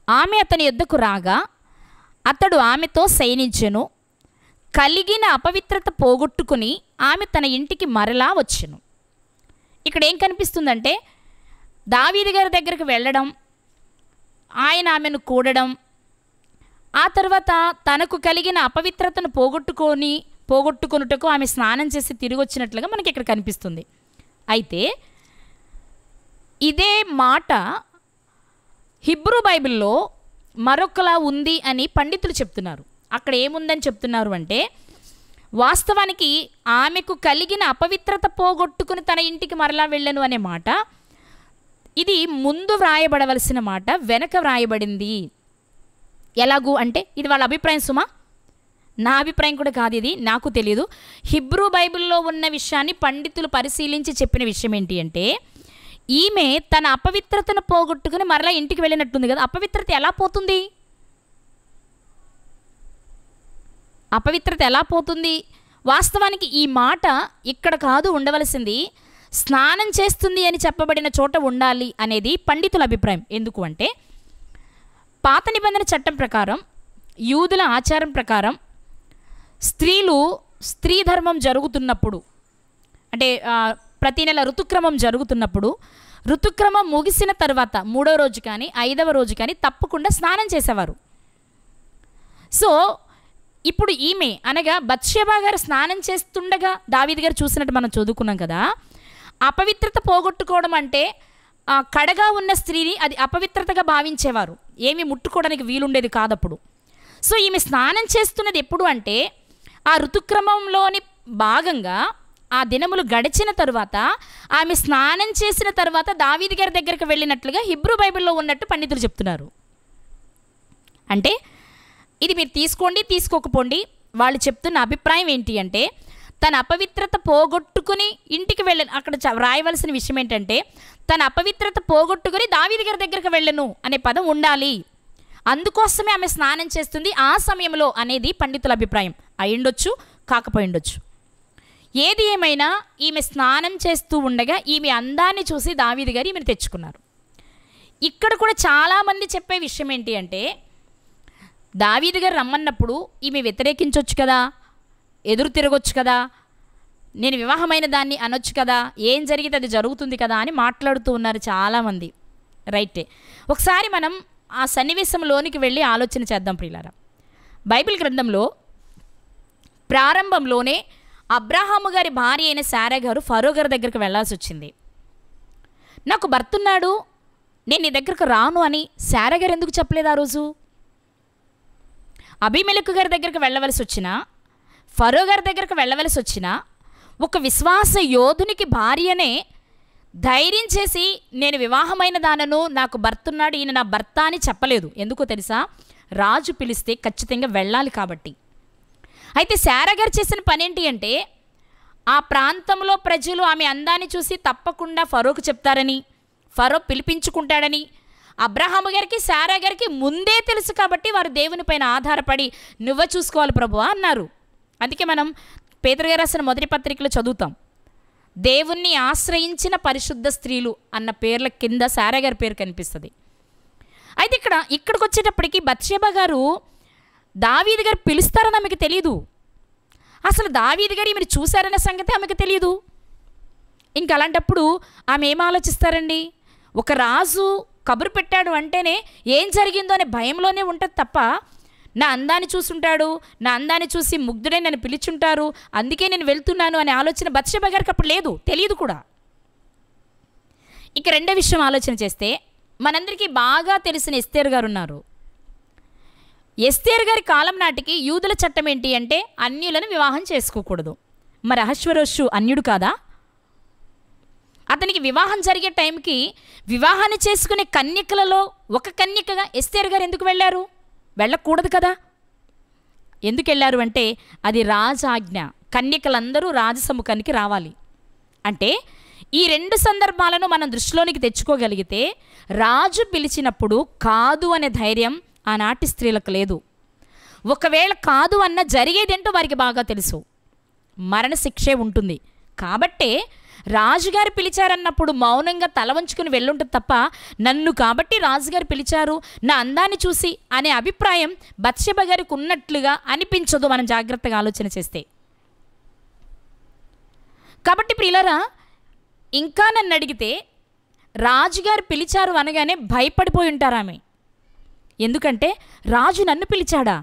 ఆమె అతని యొద్దకు రాగా అతడు ఆమెతో శయనించెను. కలిగిన అపవిత్రత పోగొట్టుకుని ఆమె తన ఇంటికి మరలా వచ్చెను. ఇక్కడ ఏం కనిపిస్తుందంటే, దావీదు గారి దగ్గరికి వెళ్ళడం, ఆయన ఆమెను కూడడం, ఆ తర్వాత తనకు కలిగిన అపవిత్రతను పోగొట్టుకొనుటకు ఆమె స్నానం చేసి తిరిగి వచ్చినట్లుగా మనకి ఇక్కడ కనిపిస్తుంది. అయితే ఇదే మాట హిబ్రూ బైబిల్లో మరొకలా ఉంది అని పండితులు చెప్తున్నారు. అక్కడ ఏముందని చెప్తున్నారు అంటే, వాస్తవానికి ఆమెకు కలిగిన అపవిత్రత పోగొట్టుకుని తన ఇంటికి మరలా వెళ్ళను అనే మాట, ఇది ముందు వ్రాయబడవలసిన మాట వెనక వ్రాయబడింది. ఎలాగూ అంటే, ఇది వాళ్ళ అభిప్రాయం సుమా, నా అభిప్రాయం కూడా కాదు, ఇది నాకు తెలియదు. హిబ్రూ బైబిల్లో ఉన్న విషయాన్ని పండితులు పరిశీలించి చెప్పిన విషయం ఏంటి అంటే, ఈమె తన అపవిత్రతను పోగొట్టుకుని మరలా ఇంటికి వెళ్ళినట్టుంది కదా. అపవిత్రత ఎలా పోతుంది? అపవిత్రత ఎలా పోతుంది? వాస్తవానికి ఈ మాట ఇక్కడ కాదు ఉండవలసింది, స్నానం చేస్తుంది అని చెప్పబడిన చోట ఉండాలి అనేది పండితుల అభిప్రాయం. ఎందుకు అంటే, పాత నిబంధన చట్టం ప్రకారం, యూదుల ఆచారం ప్రకారం స్త్రీలు స్త్రీ ధర్మం జరుగుతున్నప్పుడు, అంటే ప్రతి నెల ఋతుక్రమం జరుగుతున్నప్పుడు, ఋతుక్రమం ముగిసిన తర్వాత 3వ రోజు కానీ 5వ రోజు కానీ తప్పకుండా స్నానం చేసేవారు. సో ఇప్పుడు ఈమె అనగా బత్షెబా గారు స్నానం చేస్తుండగా దావీదు గారు చూసినట్టు మనం చదువుకున్నాం కదా. అపవిత్రత పోగొట్టుకోవడం అంటే కడగా ఉన్న స్త్రీని అది అపవిత్రతగా భావించేవారు, ఏమి ముట్టుకోవడానికి వీలుండేది కాదప్పుడు. సో ఈమె స్నానం చేస్తున్నది ఎప్పుడు అంటే, ఆ ఋతుక్రమంలోని భాగంగా ఆ దినములు గడిచిన తరువాత, ఆమె స్నానం చేసిన తర్వాత దావీదు గారి దగ్గరికి వెళ్ళినట్లుగా హిబ్రూ బైబిల్లో ఉన్నట్టు పండితులు చెప్తున్నారు. అంటే ఇది మీరు తీసుకోండి తీసుకోకపోండి, వాళ్ళు చెప్తున్న అభిప్రాయం ఏంటి అంటే, తన అపవిత్రత పోగొట్టుకుని ఇంటికి వెళ్ళను. అక్కడ రాయవలసిన విషయం ఏంటంటే, తన అపవిత్రత పోగొట్టుకుని దావీదు గారి దగ్గరికి వెళ్ళను అనే పదం ఉండాలి. అందుకోసమే ఆమె స్నానం చేస్తుంది ఆ సమయంలో అనేది పండితుల అభిప్రాయం. అయ్యుండొచ్చు, కాకపోయిండొచ్చు. ఏది ఏమైనా ఈమె స్నానం చేస్తూ ఉండగా ఈమె అందాన్ని చూసి దావీదు గారు ఈమెను తెచ్చుకున్నారు. ఇక్కడ కూడా చాలామంది చెప్పే విషయం ఏంటి అంటే, దావీదు గారు రమ్మన్నప్పుడు ఈమె వ్యతిరేకించవచ్చు కదా, ఎదురు తిరగొచ్చు కదా, నేను వివాహమైన దాన్ని అనొచ్చు కదా, ఏం జరిగితే అది జరుగుతుంది కదా అని మాట్లాడుతూ ఉన్నారు చాలామంది. రైటే. ఒకసారి మనం ఆ సన్నివేశంలోనికి వెళ్ళి ఆలోచన చేద్దాం ప్రియులారా. బైబిల్ గ్రంథంలో ప్రారంభంలోనే అబ్రాహాము గారి భార్య అయిన శారా గారు ఫరో గారి దగ్గరికి వెళ్ళాల్సి వచ్చింది. నాకు భర్త ఉన్నాడు, నేను నీ దగ్గరకు రాను అని శారా గారు ఎందుకు చెప్పలేదు ఆ రోజు? అబీమెలెకు గారి దగ్గరికి వెళ్ళవలసి వచ్చినా, ఫరో గారి దగ్గరకు వెళ్ళవలసి వచ్చినా, ఒక విశ్వాస యోధునికి భార్యనే ధైర్యం చేసి నేను వివాహమైన దానను, నాకు భర్త ఉన్నాడు, ఈయన నా భర్త అని చెప్పలేదు. ఎందుకో తెలుసా? రాజు పిలిస్తే ఖచ్చితంగా వెళ్ళాలి కాబట్టి. అయితే శారా గారు చేసిన పని ఏంటి అంటే, ఆ ప్రాంతంలో ప్రజలు ఆమె అందాన్ని చూసి తప్పకుండా ఫరోకు చెప్తారని, ఫరో పిలిపించుకుంటాడని అబ్రహాము గారికి శారా గారికి ముందే తెలుసు కాబట్టి వారు దేవుని పైన ఆధారపడి నువ్వే చూసుకోవాలి ప్రభువా అన్నారు. అందుకే మనం పేతురు గారు రాసిన మొదటి పత్రికలో చదువుతాం, దేవుణ్ణి ఆశ్రయించిన పరిశుద్ధ స్త్రీలు అన్న పేర్ల కింద శారా గారి పేరు కనిపిస్తుంది. అయితే ఇక్కడికి వచ్చేటప్పటికి బత్షెబా గారు దావీదు గారు పిలుస్తారని ఆమెకు తెలియదు. అసలు దావీదు గారు ఈమెను చూశారన్న సంగతి ఆమెకు తెలియదు. ఇంక అలాంటప్పుడు ఆమె ఏం ఆలోచిస్తారండి? ఒక రాజు కబురు పెట్టాడు అంటేనే ఏం జరిగిందో అనే భయంలోనే ఉంటుంది తప్ప, నా అందాన్ని చూసుంటాడు, నా అందాన్ని చూసి ముగ్ధుడే నన్ను పిలుచుంటారు, అందుకే నేను వెళ్తున్నాను అనే ఆలోచన బత్షెబా గారికి అప్పుడు లేదు, తెలియదు కూడా. ఇక రెండో విషయం ఆలోచన చేస్తే, మనందరికీ బాగా తెలిసిన ఎస్తేరు గారు ఉన్నారు. ఎస్తేరు గారి కాలం నాటికి యూదుల చట్టం ఏంటి అంటే, అన్యులను వివాహం చేసుకోకూడదు. మరి అహష్వేరోషు అన్యుడు కాదా? అతనికి వివాహం జరిగే టైంకి వివాహాన్ని చేసుకునే కన్యకలలో ఒక కన్యకగా ఎస్తేరు గారు ఎందుకు వెళ్ళారు? వెళ్ళకూడదు కదా. ఎందుకు వెళ్ళారు అంటే, అది రాజాజ్ఞ, కన్యకలందరూ రాజసముఖానికి రావాలి. అంటే ఈ రెండు సందర్భాలను మనం దృష్టిలోనికి తెచ్చుకోగలిగితే, రాజు పిలిచినప్పుడు కాదు అనే ధైర్యం ఆనాటి స్త్రీలకు లేదు. ఒకవేళ కాదు అన్న జరిగేదేంటో వారికి బాగా తెలుసు. మరణశిక్షే ఉంటుంది. కాబట్టే రాజుగారు పిలిచారన్నప్పుడు మౌనంగా తల వంచుకుని వెళ్ళుంటుంది తప్ప, నన్ను కాబట్టి రాజుగారు పిలిచారు నా అందాన్ని చూసి అనే అభిప్రాయం బత్షెబ గారికి ఉన్నట్లుగా అనిపించదు మనం జాగ్రత్తగా ఆలోచన చేస్తే. కాబట్టి ప్రియులారా, ఇంకా నన్ను అడిగితే రాజుగారు పిలిచారు అనగానే భయపడిపోయి ఉంటారు ఆమె. ఎందుకంటే రాజు నన్ను పిలిచాడా,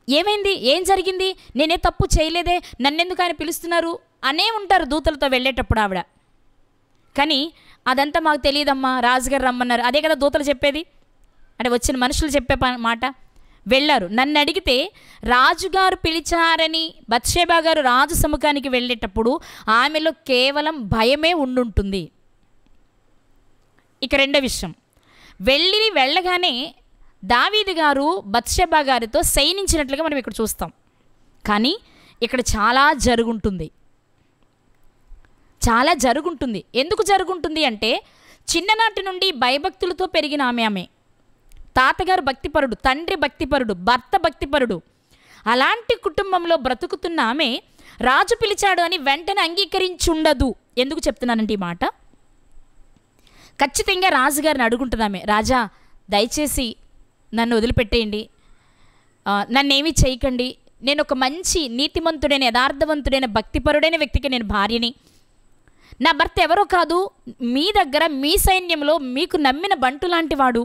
ఏమైంది, ఏం జరిగింది, నేనే తప్పు చేయలేదే, నన్నెందుకు ఆయన పిలుస్తున్నారు అనే ఉంటారు దూతలతో వెళ్ళేటప్పుడు ఆవిడ. కానీ అదంతా మాకు తెలియదమ్మా, రాజుగారు రమ్మన్నారు, అదే కదా దూతలు చెప్పేది, అంటే వచ్చిన మనుషులు చెప్పే మాట. వెళ్ళారు. నన్ను అడిగితే రాజుగారు పిలిచారని బత్షెబ గారు రాజు సముఖానికి వెళ్ళేటప్పుడు ఆమెలో కేవలం భయమే ఉండుంటుంది. ఇక రెండో విషయం, వెళ్ళగానే దావీదు గారు బత్షెబ గారితో శయనించినట్లుగా మనం ఇక్కడ చూస్తాం. కానీ ఇక్కడ చాలా జరుగుంటుంది. ఎందుకు జరుగుంటుంది అంటే, చిన్ననాటి నుండి భయభక్తులతో పెరిగిన ఆమె తాతగారు భక్తిపరుడు, తండ్రి భక్తిపరుడు, భర్త భక్తిపరుడు. అలాంటి కుటుంబంలో బ్రతుకుతున్న ఆమె రాజు పిలిచాడు అని వెంటనే అంగీకరించుండదు. ఎందుకు చెప్తున్నానంటే ఈ మాట, ఖచ్చితంగా రాజుగారిని అడుగుంటుంది ఆమె, రాజా దయచేసి నన్ను వదిలిపెట్టేయండి, నన్నేమీ చేయకండి, నేను ఒక మంచి నీతిమంతుడైన యథార్థవంతుడైన భక్తిపరుడైన వ్యక్తికి నేను భార్యని, నా భర్త ఎవరో కాదు, మీ దగ్గర మీ సైన్యంలో మీకు నమ్మిన బంటు లాంటి వాడు,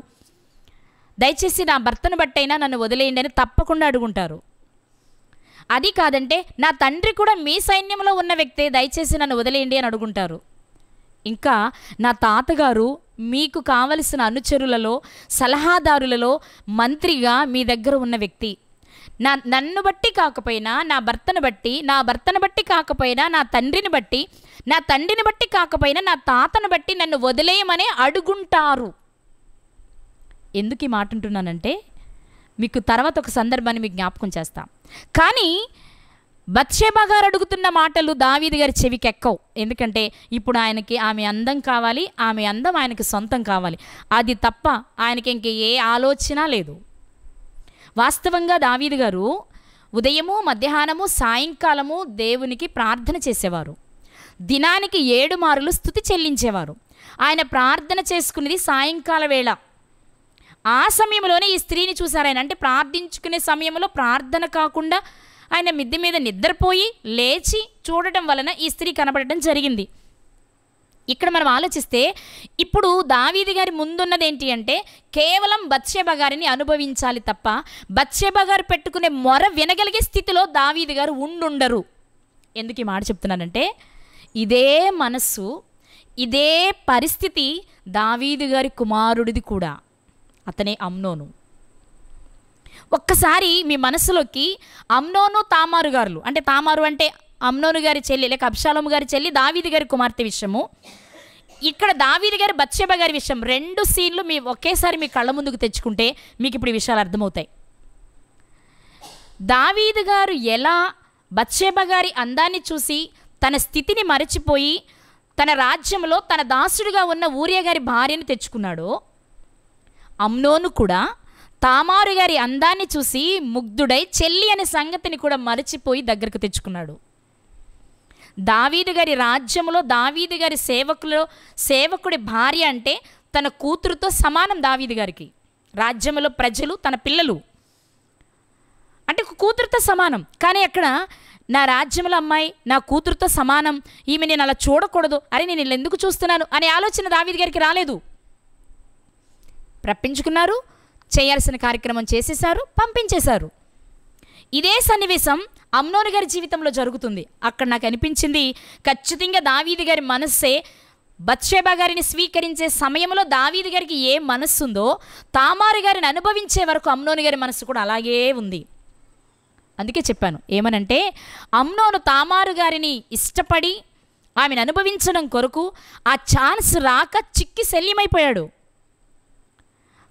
దయచేసి నా భర్తను బట్టైనా నన్ను వదిలేయండి అని తప్పకుండా అడుగుంటారు. అది కాదంటే నా తండ్రి కూడా మీ సైన్యంలో ఉన్న వ్యక్తే, దయచేసి నన్ను వదిలేయండి అని అడుగుంటారు. ఇంకా నా తాతగారు మీకు కావలసిన అనుచరులలో సలహాదారులలో మంత్రిగా మీ దగ్గర ఉన్న వ్యక్తి, నన్ను బట్టి కాకపోయినా నా భర్తను బట్టి కాకపోయినా నా తండ్రిని బట్టి కాకపోయినా నా తాతను బట్టి నన్ను వదిలేయమనే అడుగుంటారు. ఎందుకు ఈ మాట అంటున్నానంటే, మీకు తర్వాత ఒక సందర్భాన్ని మీకు జ్ఞాపకం చేస్తాం. కానీ బత్షెబ గారు అడుగుతున్న మాటలు దావీదు గారి చెవికి ఎక్కవు. ఎందుకంటే ఇప్పుడు ఆయనకి ఆమె అందం కావాలి, ఆమె అందం ఆయనకి సొంతం కావాలి, అది తప్ప ఆయనకి ఇంక ఏ ఆలోచన లేదు. వాస్తవంగా దావీదు గారు ఉదయము, మధ్యాహ్నము, సాయంకాలము దేవునికి ప్రార్థన చేసేవారు. దినానికి 7 మారులు స్తుతి చెల్లించేవారు. ఆయన ప్రార్థన చేసుకునేది సాయంకాల వేళ. ఆ సమయంలోనే ఈ స్త్రీని చూశారు ఆయన. అంటే ప్రార్థించుకునే సమయంలో ప్రార్థన కాకుండా ఆయన మిద్దె మీద నిద్రపోయి లేచి చూడటం వలన ఈ స్త్రీ కనబడటం జరిగింది. ఇక్కడ మనం ఆలోచిస్తే ఇప్పుడు దావీదు గారి ముందున్నది ఏంటి అంటే, కేవలం బత్షెబ గారిని అనుభవించాలి తప్ప బత్షెబ గారు పెట్టుకునే మొర వినగలిగే స్థితిలో దావీదు గారు ఉండుండరు. ఎందుకు ఈ మాట చెప్తున్నానంటే, ఇదే మనస్సు, ఇదే పరిస్థితి దావీదు గారి కుమారుడిది కూడా. అతనే అమ్నోను. ఒక్కసారి మీ మనసులోకి అమ్నోను, తామారు గారులు, అంటే తామారు అంటే అమ్నోను గారి చెల్లి లేక అబ్షాలోము గారి చెల్లి, దావీదు గారి కుమార్తె విషయము, ఇక్కడ దావీదు గారి బత్షెబ గారి విషయం, 2 సీన్లు మీ ఒకేసారి మీ కళ్ళ ముందుకు తెచ్చుకుంటే మీకు ఇప్పుడు ఈ విషయాలు అర్థమవుతాయి. దావీదు గారు ఎలా బత్షెబ గారి అందాన్ని చూసి తన స్థితిని మరచిపోయి తన రాజ్యంలో తన దాసుడిగా ఉన్న ఊరియా గారి భార్యను తెచ్చుకున్నాడో, అమ్నోను కూడా తామారు గారి అందాన్ని చూసి ముగ్ధుడై చెల్లి అనే సంగతిని కూడా మరచిపోయి దగ్గరకు తెచ్చుకున్నాడు. దావీదు గారి రాజ్యంలో దావీదు గారి సేవకుడి భార్య అంటే తన కూతురుతో సమానం. దావీదు గారికి రాజ్యంలో ప్రజలు తన పిల్లలు అంటే కూతురుతో సమానం. కానీ అక్కడ నా రాజ్యంలో అమ్మాయి నా కూతురుతో సమానం, ఈమె నేను అలా చూడకూడదు, అరే నేను ఇలా ఎందుకు చూస్తున్నాను అనే ఆలోచన దావీదు గారికి రాలేదు. రప్పించుకున్నారు, చేయాల్సిన కార్యక్రమం చేసేశారు, పంపించేశారు. ఇదే సన్నివేశం అమ్నోను గారి జీవితంలో జరుగుతుంది. అక్కడ నాకు అనిపించింది ఖచ్చితంగా దావీదు గారి మనస్సే బత్షెబ గారిని స్వీకరించే సమయంలో దావీదు గారికి ఏ మనస్సు ఉందో తామారు గారిని అనుభవించే వరకు అమ్నోను గారి మనస్సు కూడా అలాగే ఉంది. అందుకే చెప్పాను ఏమనంటే, అమ్నోను తామారు గారిని ఇష్టపడి ఆమెను అనుభవించడం కొరకు ఆ ఛాన్స్ రాక చిక్కి శల్యమైపోయాడు.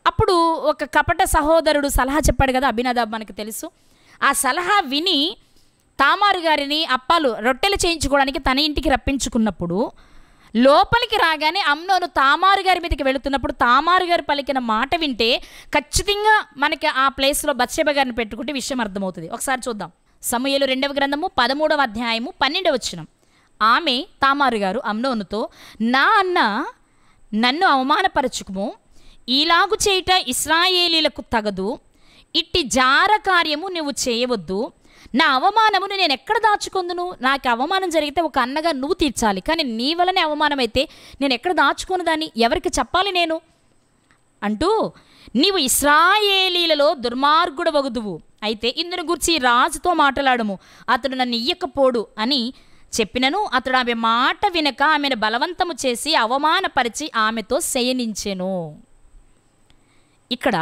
అప్పుడు ఒక కపట సహోదరుడు సలహా చెప్పాడు కదా, అభినదాబ్ మనకు తెలుసు. ఆ సలహా విని తామారు గారిని అప్పాలు రొట్టెలు చేయించుకోవడానికి తన ఇంటికి రప్పించుకున్నప్పుడు లోపలికి రాగానే అమ్నోను తామారు గారి మీదకి వెళుతున్నప్పుడు తామారు గారు పలికిన మాట వింటే ఖచ్చితంగా మనకి ఆ ప్లేస్లో బత్షెబ గారిని పెట్టుకుంటే విషయం అర్థమవుతుంది. ఒకసారి చూద్దాం. సమూయేలు 2వ గ్రంథము 13వ అధ్యాయము 12వ వచనం. ఆమె తామారు గారు అమ్నోనుతో, నా అన్న నన్ను అవమానపరచుకుము, ఈలాగు చేయుట ఇశ్రాయేలీలకు తగదు, ఇట్టి జార కార్యము నువ్వు చేయవద్దు, నా అవమానమును నేను ఎక్కడ దాచుకొందును? నాకు అవమానం జరిగితే ఒక అన్నగా నువ్వు తీర్చాలి, కానీ నీ వలనే అవమానం అయితే నేను ఎక్కడ దాచుకోను దాన్ని, ఎవరికి చెప్పాలి నేను అంటూ, నీవు ఇశ్రాయేలీలలో దుర్మార్గుడు వగుదువు, అయితే ఇందును గురించి రాజుతో మాట్లాడము, అతడు నన్ను ఇయ్యకపోడు అని చెప్పినను అతడు ఆమె మాట వినక ఆమెను బలవంతము చేసి అవమానపరిచి ఆమెతో శయనించెను. ఇక్కడ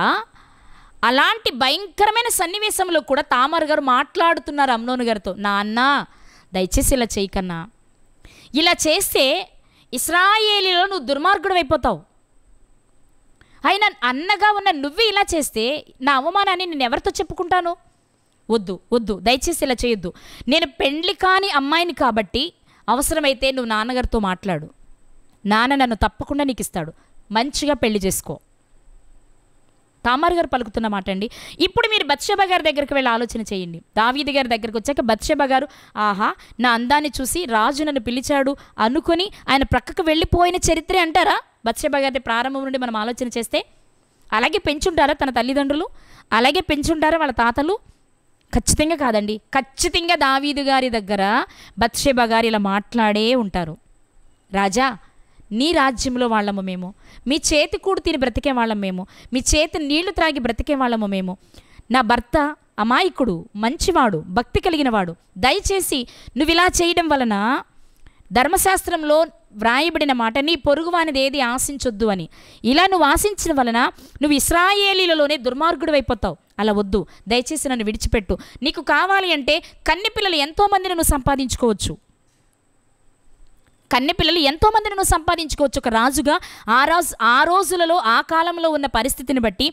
అలాంటి భయంకరమైన సన్నివేశంలో కూడా తామారు గారు మాట్లాడుతున్నారు అమ్నోను గారితో, నా అన్న దయచేసి ఇలా చేయకన్నా, ఇలా చేస్తే ఇశ్రాయేలీలో నువ్వు దుర్మార్గుడు అయిపోతావు, అయినా అన్నగా ఉన్న నువ్వు ఇలా చేస్తే నా అవమానాన్ని నేను ఎవరితో చెప్పుకుంటాను? వద్దు వద్దు, దయచేసి ఇలా చేయొద్దు, నేను పెండ్లి కాని అమ్మాయిని కాబట్టి అవసరమైతే నువ్వు నాన్నగారితో మాట్లాడు, నాన్న నన్ను తప్పకుండా నీకు ఇస్తాడు, మంచిగా పెళ్లి చేసుకో. తామారు గారు పలుకుతున్న మాట అండి. ఇప్పుడు మీరు బత్షెబ గారి దగ్గరికి వెళ్ళి ఆలోచన చేయండి. దావీదు గారి దగ్గరికి వచ్చాక బత్షెబ గారు, ఆహా నా అందాన్ని చూసి రాజు నన్ను పిలిచాడు అనుకుని ఆయన ప్రక్కకు వెళ్ళిపోయిన చరిత్రే అంటారా? బత్షెబ గారి ప్రారంభం నుండి మనం ఆలోచన చేస్తే అలాగే పెంచుంటారా తన తల్లిదండ్రులు? అలాగే పెంచుంటారా వాళ్ళ తాతలు? ఖచ్చితంగా కాదండి. ఖచ్చితంగా దావీదు గారి దగ్గర బత్షెబ గారు ఇలా మాట్లాడే ఉంటారు, రాజా నీ రాజ్యంలో వాళ్ళము మేము, మీ చేతి కూడు తిని బ్రతికే వాళ్ళం మేము, మీ చేతి నీళ్లు త్రాగి బ్రతికే వాళ్ళము మేము, నా భర్త అమాయకుడు, మంచివాడు, భక్తి కలిగినవాడు, దయచేసి నువ్వు ఇలా చేయడం వలన ధర్మశాస్త్రంలో వ్రాయబడిన మాట నీ పొరుగువానిది ఏది ఆశించొద్దు అని, ఇలా నువ్వు ఆశించిన వలన నువ్వు ఇశ్రాయేలీలలోనే దుర్మార్గుడు అయిపోతావు, అలా వద్దు, దయచేసి నన్ను విడిచిపెట్టు, నీకు కావాలి అంటే కన్నెపిల్లలు ఎంతోమందిని నువ్వు సంపాదించుకోవచ్చు, కన్నెపిల్లలు ఎంతోమందిని నువ్వు సంపాదించుకోవచ్చు. ఒక రాజుగా ఆ రోజులలో ఆ కాలంలో ఉన్న పరిస్థితిని బట్టి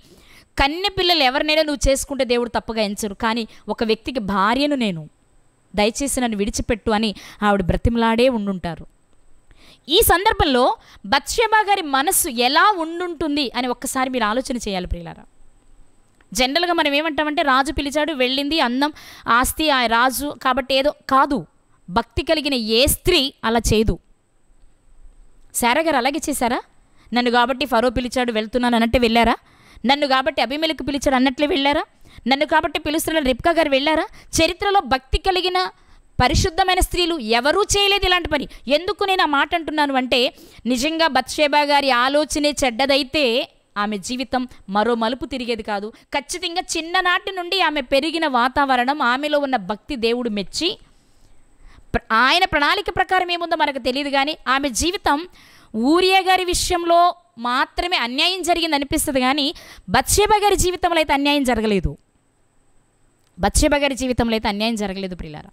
కన్నెపిల్లలు ఎవరినైనా నువ్వు చేసుకుంటే దేవుడు తప్పుగా ఎంచరు, కానీ ఒక వ్యక్తికి భార్యను నేను, దయచేసి నన్ను విడిచిపెట్టు అని ఆవిడ బ్రతిమలాడే ఉండుంటారు. ఈ సందర్భంలో బత్షెబ గారి మనస్సు ఎలా ఉండుంటుంది అని ఒక్కసారి మీరు ఆలోచన చేయాలి ప్రియులారా. జనరల్గా మనం ఏమంటామంటే రాజు పిలిచాడు, వెళ్ళింది, అందం, ఆస్తి, ఆ రాజు కాబట్టి ఏదో కాదు. భక్తి కలిగిన ఏ స్త్రీ అలా చేయదు. శారా గారు అలాగే చేశారా? నన్ను కాబట్టి ఫరో పిలిచాడు వెళ్తున్నాను అన్నట్టే వెళ్ళారా? నన్ను కాబట్టి అబీమెలెకు పిలిచాడు అన్నట్లే వెళ్ళారా? నన్ను కాబట్టి పిలుస్తున్న రిబ్కా గారు వెళ్ళారా? చరిత్రలో భక్తి కలిగిన పరిశుద్ధమైన స్త్రీలు ఎవరూ చేయలేదు ఇలాంటి పని. ఎందుకు నేను ఆ మాట అంటున్నాను అంటే, నిజంగా బత్షెబ గారి ఆలోచనే చెడ్డదైతే ఆమె జీవితం మరో మలుపు తిరిగేది కాదు. ఖచ్చితంగా చిన్ననాటి నుండి ఆమె పెరిగిన వాతావరణం, ఆమెలో ఉన్న భక్తి దేవుడు మెచ్చి ఆయన ప్రణాళిక ప్రకారం ఏముందో మనకు తెలియదు, కానీ ఆమె జీవితం ఊరియా గారి విషయంలో మాత్రమే అన్యాయం జరిగింది అనిపిస్తుంది, కానీ బత్షెబ గారి జీవితంలో అయితే అన్యాయం జరగలేదు. బత్షెబ గారి జీవితంలో అయితే అన్యాయం జరగలేదు ప్రియులారా.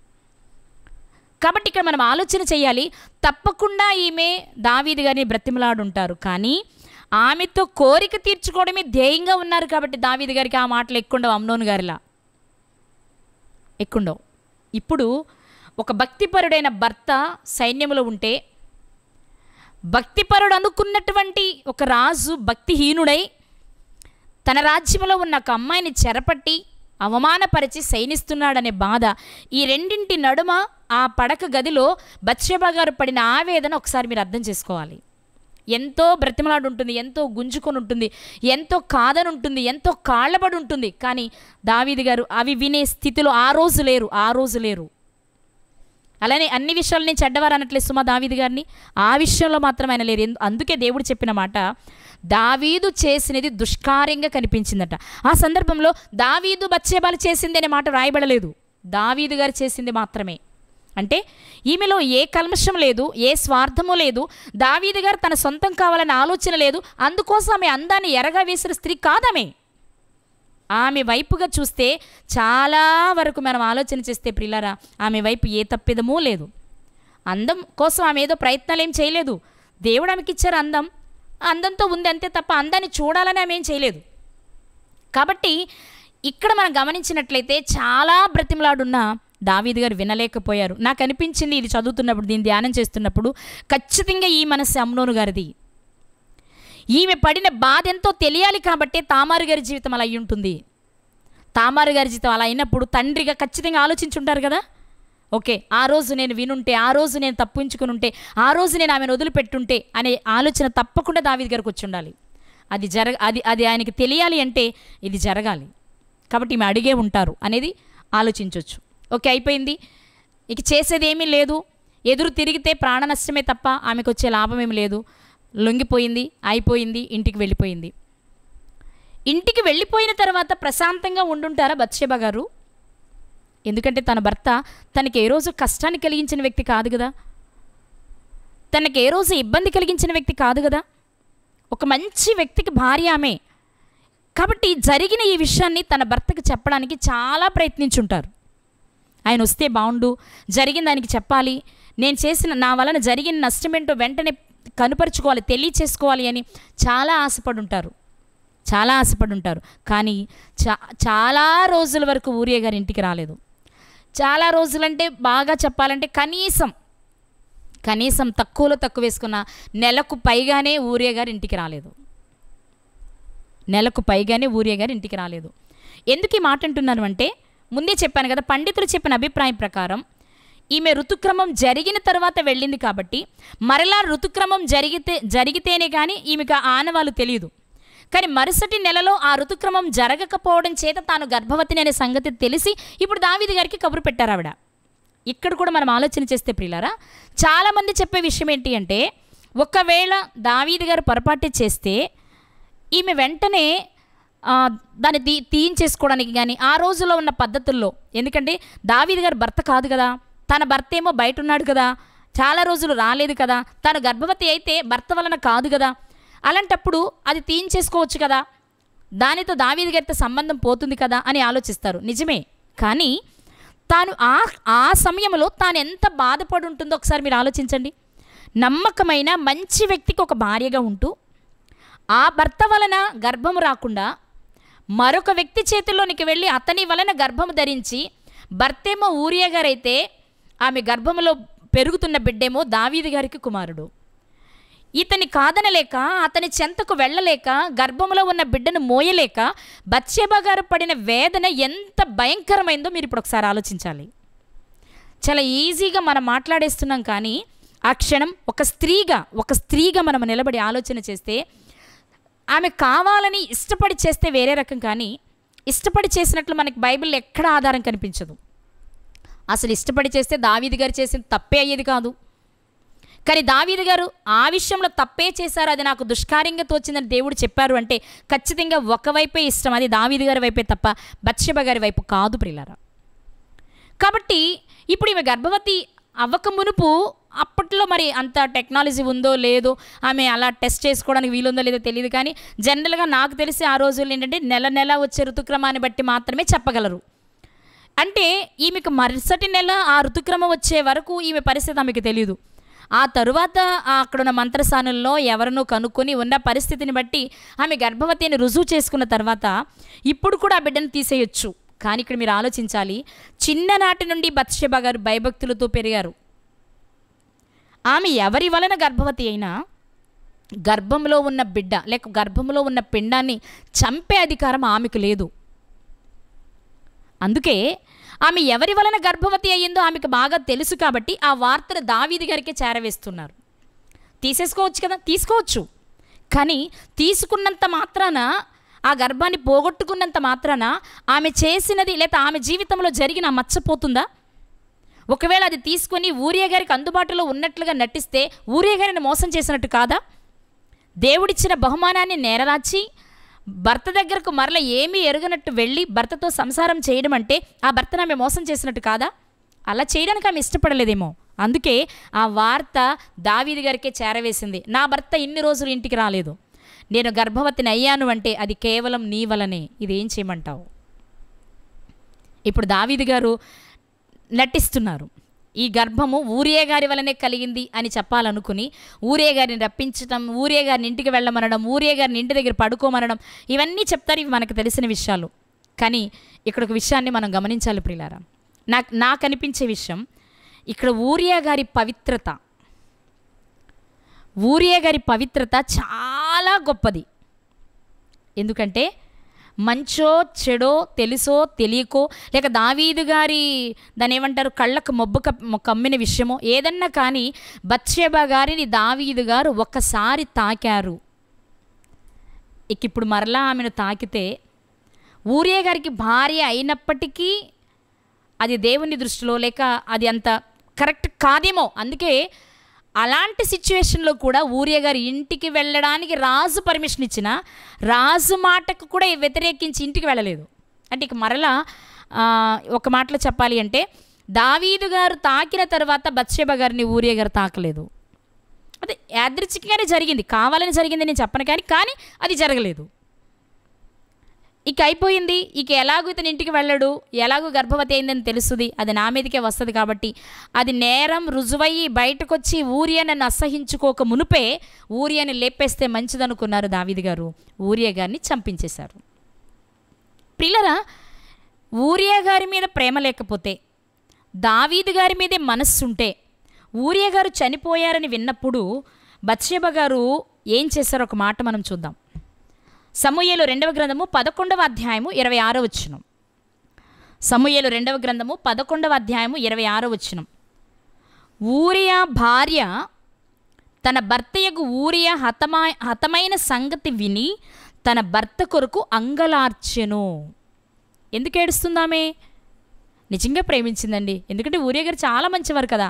కాబట్టి ఇక్కడ మనం ఆలోచన చేయాలి. తప్పకుండా ఈమె దావీదు గారిని బ్రతిమలాడుంటారు, కానీ ఆమెతో కోరిక తీర్చుకోవడమే ధ్యేయంగా ఉన్నారు కాబట్టి దావీదు గారికి ఆ మాటలు ఎక్కుండవు, అమ్నోను గారిలా ఎక్కుండవు. ఇప్పుడు ఒక భక్తిపరుడైన భర్త సైన్యంలో ఉంటే, భక్తిపరుడు అనుకున్నటువంటి ఒక రాజు భక్తిహీనుడై తన రాజ్యంలో ఉన్న ఒక అమ్మాయిని చెరపట్టి అవమానపరిచి సైనిస్తున్నాడనే బాధ, ఈ రెండింటి నడుమ ఆ పడక గదిలో బత్షెబ గారు పడిన ఆవేదన ఒకసారి మీరు అర్థం చేసుకోవాలి. ఎంతో బ్రతిమలాడు ఉంటుంది, ఎంతో గుంజుకొని ఉంటుంది, ఎంతో కాదని ఉంటుంది, ఎంతో కాళ్ళబడి ఉంటుంది, కానీ దావీదు గారు అవి వినే స్థితిలో ఆ రోజు లేరు. అలానే అన్ని విషయాలు నేను చెడ్డవారు అనట్లేదు సుమా దావీదు గారిని, ఆ విషయంలో మాత్రం ఆయన లేరు. అందుకే దేవుడు చెప్పిన మాట, దావీదు చేసినది దుష్కార్యంగా కనిపించిందట. ఆ సందర్భంలో దావీదు బత్షెబలు చేసింది అనే మాట రాయబడలేదు, దావీదు గారు చేసింది మాత్రమే. అంటే ఈమెలో ఏ కల్మషం లేదు, ఏ స్వార్థము లేదు, దావీదు గారు తన సొంతం కావాలనే ఆలోచన లేదు, అందుకోసం ఆమె అందాన్ని ఎరగా వేసిన స్త్రీ కాదమే. ఆమె వైపుగా చూస్తే చాలా వరకు మనం ఆలోచన చేస్తే ప్రియులారా, ఆమె వైపు ఏ తప్పిదమూ లేదు. అందం కోసం ఆమె ఏదో ప్రయత్నాలు ఏం చేయలేదు. దేవుడు ఆమెకి ఇచ్చారు అందం, అందంతో ఉంది అంతే తప్ప అందాన్ని చూడాలని ఆమె ఏం చేయలేదు. కాబట్టి ఇక్కడ మనం గమనించినట్లయితే చాలా బ్రతిమలాడున్న దావీదు గారు వినలేకపోయారు. నాకు అనిపించింది ఇది చదువుతున్నప్పుడు, దీన్ని ధ్యానం చేస్తున్నప్పుడు, ఖచ్చితంగా ఈ మనసు అమ్నోను గారిది. ఈమె పడిన బాధ ఎంతో తెలియాలి కాబట్టి తామారు గారి జీవితం అలా అయి ఉంటుంది. తామారు గారి జీవితం అలా అయినప్పుడు తండ్రిగా ఖచ్చితంగా ఆలోచించుంటారు కదా. ఓకే, ఆ రోజు నేను వినుంటే, ఆ రోజు నేను తప్పించుకుని ఉంటే, ఆ రోజు నేను ఆమెను వదిలిపెట్టుంటే అనే ఆలోచన తప్పకుండా దావీదు గారికి వచ్చి ఉండాలి. అది ఆయనకి తెలియాలి అంటే ఇది జరగాలి. కాబట్టి ఈమె అడిగే ఉంటారు అనేది ఆలోచించవచ్చు. ఓకే, అయిపోయింది. ఇక చేసేది ఏమీ లేదు. ఎదురు తిరిగితే ప్రాణ నష్టమే తప్ప ఆమెకు వచ్చే లాభం ఏమి లేదు. లొంగిపోయింది, అయిపోయింది, ఇంటికి వెళ్ళిపోయింది. ఇంటికి వెళ్ళిపోయిన తర్వాత ప్రశాంతంగా ఉండుంటారా బత్షెబ గారు? ఎందుకంటే తన భర్త తనకి ఏ రోజు కష్టాన్ని కలిగించిన వ్యక్తి కాదు కదా, తనకి ఏ రోజు ఇబ్బంది కలిగించిన వ్యక్తి కాదు కదా. ఒక మంచి వ్యక్తికి భార్య ఆమె. కాబట్టి జరిగిన ఈ విషయాన్ని తన భర్తకు చెప్పడానికి చాలా ప్రయత్నించుంటారు. ఆయన వస్తే బాగుండు, జరిగిన దానికి చెప్పాలి, నేను చేసిన నా వలన జరిగిన నష్టమేంటో వెంటనే కనుపరుచుకోవాలి, తెలియచేసుకోవాలి అని చాలా ఆశపడి ఉంటారు. కానీ చాలా రోజుల వరకు ఊరియా గారి ఇంటికి రాలేదు. చాలా రోజులంటే బాగా చెప్పాలంటే కనీసం తక్కువలో తక్కువ వేసుకున్న నెలకు పైగానే ఊరియా గారి ఇంటికి రాలేదు. ఎందుకు ఈ మాట అంటున్నాను అంటే, ముందే చెప్పాను కదా, పండితులు చెప్పిన అభిప్రాయం ప్రకారం ఈమె ఋతుక్రమం జరిగిన తర్వాత వెళ్ళింది కాబట్టి మరలా ఋతుక్రమం జరిగితేనే కానీ ఈమెకు ఆనవాళ్ళు తెలియదు. కానీ మరుసటి నెలలో ఆ ఋతుక్రమం జరగకపోవడం చేత తాను గర్భవతిని అనే సంగతి తెలిసి ఇప్పుడు దావీదు గారికి కబురు పెట్టారు ఆవిడ. ఇక్కడ కూడా మనం ఆలోచన చేస్తే ప్రియులారా, చాలామంది చెప్పే విషయం ఏంటి అంటే, ఒకవేళ దావీదు గారు పొరపాటు చేస్తే ఈమె వెంటనే దాన్ని తీయించేసుకోవడానికి కానీ ఆ రోజుల్లో ఉన్న పద్ధతుల్లో, ఎందుకంటే దావీదు గారు భర్త కాదు కదా, తన భర్త ఏమో బయట ఉన్నాడు కదా, చాలా రోజులు రాలేదు కదా, తను గర్భవతి అయితే భర్త వలన కాదు కదా, అలాంటప్పుడు అది తీయించేసుకోవచ్చు కదా, దానితో దావీదు గారితో సంబంధం పోతుంది కదా అని ఆలోచిస్తారు. నిజమే. కానీ తాను ఆ సమయంలో తాను ఎంత బాధపడి ఉంటుందో ఒకసారి మీరు ఆలోచించండి. నమ్మకమైన మంచి వ్యక్తికి ఒక భార్యగా ఉంటూ ఆ భర్త వలన గర్భము రాకుండా మరొక వ్యక్తి చేతుల్లోనికి వెళ్ళి అతని వలన గర్భము ధరించి, భర్తేమో ఊరియా గారైతే ఆమె గర్భములో పెరుగుతున్న బిడ్డేమో దావీదు గారికి కుమారుడు. ఇతని కాదనలేక, అతని చెంతకు వెళ్ళలేక, గర్భంలో ఉన్న బిడ్డను మోయలేక బత్షెబ గారు పడిన వేదన ఎంత భయంకరమైందో మీరు ఇప్పుడు ఒకసారి ఆలోచించాలి. చాలా ఈజీగా మనం మాట్లాడేస్తున్నాం, కానీ ఆ క్షణం ఒక స్త్రీగా మనం నిలబడి ఆలోచన చేస్తే, ఆమె కావాలని ఇష్టపడి చేస్తే వేరే రకం, కానీ ఇష్టపడి చేసినట్లు మనకి బైబిల్లో ఎక్కడ ఆధారం కనిపించదు. అసలు ఇష్టపడి చేస్తే దావీదు గారు చేసిన తప్పే అయ్యేది కాదు. కానీ దావీదు గారు ఆ విషయంలో తప్పే చేశారు, అది నాకు దుష్కార్యంగా తోచిందని దేవుడు చెప్పారు అంటే ఖచ్చితంగా ఒకవైపే ఇష్టం, అది దావీదు గారి వైపే తప్ప బత్షెబ గారి వైపు కాదు ప్రియులారా. కాబట్టి ఇప్పుడు ఈమె గర్భవతి అవ్వక మునుపు, అప్పట్లో మరి అంత టెక్నాలజీ ఉందో లేదో, ఆమె అలా టెస్ట్ చేసుకోవడానికి వీలుందో లేదో తెలియదు, కానీ జనరల్గా నాకు తెలిసి ఆ రోజుల్లో ఏంటంటే నెల వచ్చే ఋతుక్రమాన్ని బట్టి మాత్రమే చెప్పగలరు. అంటే ఈమెకు మరుసటి నెల ఆ ఋతుక్రమం వచ్చే వరకు ఈమె పరిస్థితి ఆమెకు తెలియదు. ఆ తరువాత అక్కడున్న మంత్రస్థానంలో ఎవరినో కనుక్కొని ఉన్న పరిస్థితిని బట్టి ఆమె గర్భవతి అని రుజువు చేసుకున్న తర్వాత ఇప్పుడు కూడా ఆ బిడ్డను తీసేయొచ్చు. కానీ ఇక్కడ మీరు ఆలోచించాలి, చిన్ననాటి నుండి బత్షెబ గారు భయభక్తులతో పెరిగారు. ఆమె ఎవరి వలన గర్భవతి అయినా గర్భంలో ఉన్న బిడ్డ లేక గర్భంలో ఉన్న పిండాన్ని చంపే అధికారం ఆమెకు లేదు. అందుకే ఆమె ఎవరి వలన గర్భవతి అయ్యిందో ఆమెకు బాగా తెలుసు కాబట్టి ఆ వార్తను దావీదు గారికే చేరవేస్తున్నారు. తీసేసుకోవచ్చు కదా, తీసుకోవచ్చు, కానీ తీసుకున్నంత మాత్రాన, ఆ గర్భాన్ని పోగొట్టుకున్నంత మాత్రాన ఆమె చేసినది లేదా ఆమె జీవితంలో జరిగిన మచ్చపోతుందా? ఒకవేళ అది తీసుకొని ఊరియా గారికి అందుబాటులో ఉన్నట్లుగా నటిస్తే ఊరియా గారిని మోసం చేసినట్టు కాదా? దేవుడిచ్చిన బహుమానాన్ని నేరరాచి భర్త దగ్గరకు మరల ఏమీ ఎరగనట్టు వెళ్ళి భర్తతో సంసారం చేయడం అంటే ఆ భర్తను ఆమె మోసం చేసినట్టు కాదా? అలా చేయడానికి ఆమె ఇష్టపడలేదేమో. అందుకే ఆ వార్త దావీదు గారికే చేరవేసింది. నా భర్త ఇన్ని రోజులు ఇంటికి రాలేదు, నేను గర్భవతిని అయ్యాను అంటే అది కేవలం నీ వలనే. ఇదేం చేయమంటావు? ఇప్పుడు దావీదు గారు నటిస్తున్నారు. ఈ గర్భము ఊరియా గారి వలనే కలిగింది అని చెప్పాలనుకుని ఊరియా గారిని రప్పించడం, ఊరియా గారిని ఇంటికి వెళ్ళమనడం, ఊరియా గారిని ఇంటి దగ్గర పడుకోమనడం, ఇవన్నీ చెప్తారు. ఇవి మనకు తెలిసిన విషయాలు. కానీ ఇక్కడ ఒక విషయాన్ని మనం గమనించాలి ప్రియులారా. నాకు అనిపించే విషయం, ఇక్కడ ఊరియా గారి పవిత్రత చాలా గొప్పది. ఎందుకంటే మంచో చెడో తెలుసో తెలియకో, లేక దావీదు గారి దాన్ని ఏమంటారు కళ్ళకు మబ్బు కమ్మిన విషయమో ఏదన్నా కానీ బత్షెబ గారిని దావీదు గారు ఒక్కసారి తాకారు. ఇప్పుడు మరలా ఆమెను తాకితే ఊరియా గారికి భార్య అయినప్పటికీ అది దేవుని దృష్టిలో లేక అది అంత కరెక్ట్ కాదేమో. అందుకే అలాంటి సిచ్యువేషన్లో కూడా ఊరియా గారి ఇంటికి వెళ్ళడానికి రాజు పర్మిషన్ ఇచ్చిన రాజు మాటకు కూడా వ్యతిరేకించి ఇంటికి వెళ్ళలేదు. అంటే ఇక మరలా ఒక మాటలో చెప్పాలి అంటే దావీదు గారు తాకిన తర్వాత బత్షెబ గారిని ఊరియా గారు తాకలేదు. అదే యాదృచ్ఛికంగానే జరిగింది, కావాలని జరిగింది నేను చెప్పను, కానీ అది జరగలేదు. ఇక అయిపోయింది. ఇక ఎలాగూ ఇతని ఇంటికి వెళ్ళడు, ఎలాగూ గర్భవతి అయిందని తెలుస్తుంది, అది నా మీదకే వస్తుంది కాబట్టి అది నేరం రుజువయ్యి బయటకు వచ్చి ఊరియా నన్ను అసహించుకోక మునుపే ఊరియాని లేపేస్తే మంచిదనుకున్నారు దావీదు గారు. ఊరియా గారిని చంపించేశారు. పిల్లరా, ఊరియా గారి మీద ప్రేమ లేకపోతే, దావీదు గారి మీదే మనస్సుంటే, ఊరియా గారు చనిపోయారని విన్నప్పుడు బత్షెబ గారు ఏం చేశారో ఒక మాట మనం చూద్దాం. సమూయేలు 2వ గ్రంథము 11వ అధ్యాయము 26వ వచనం. సమూయేలు 2వ గ్రంథము 11వ అధ్యాయము 26వ వచనం. ఊరియా భార్య తన భర్తయగు ఊరియా హతమైన సంగతి విని తన భర్త కొరకు అంగలార్చెను. ఎందుకు ఏడుస్తుందామే? నిజంగా ప్రేమించిందండి. ఎందుకంటే ఊరియా గారు చాలా మంచివారు కదా.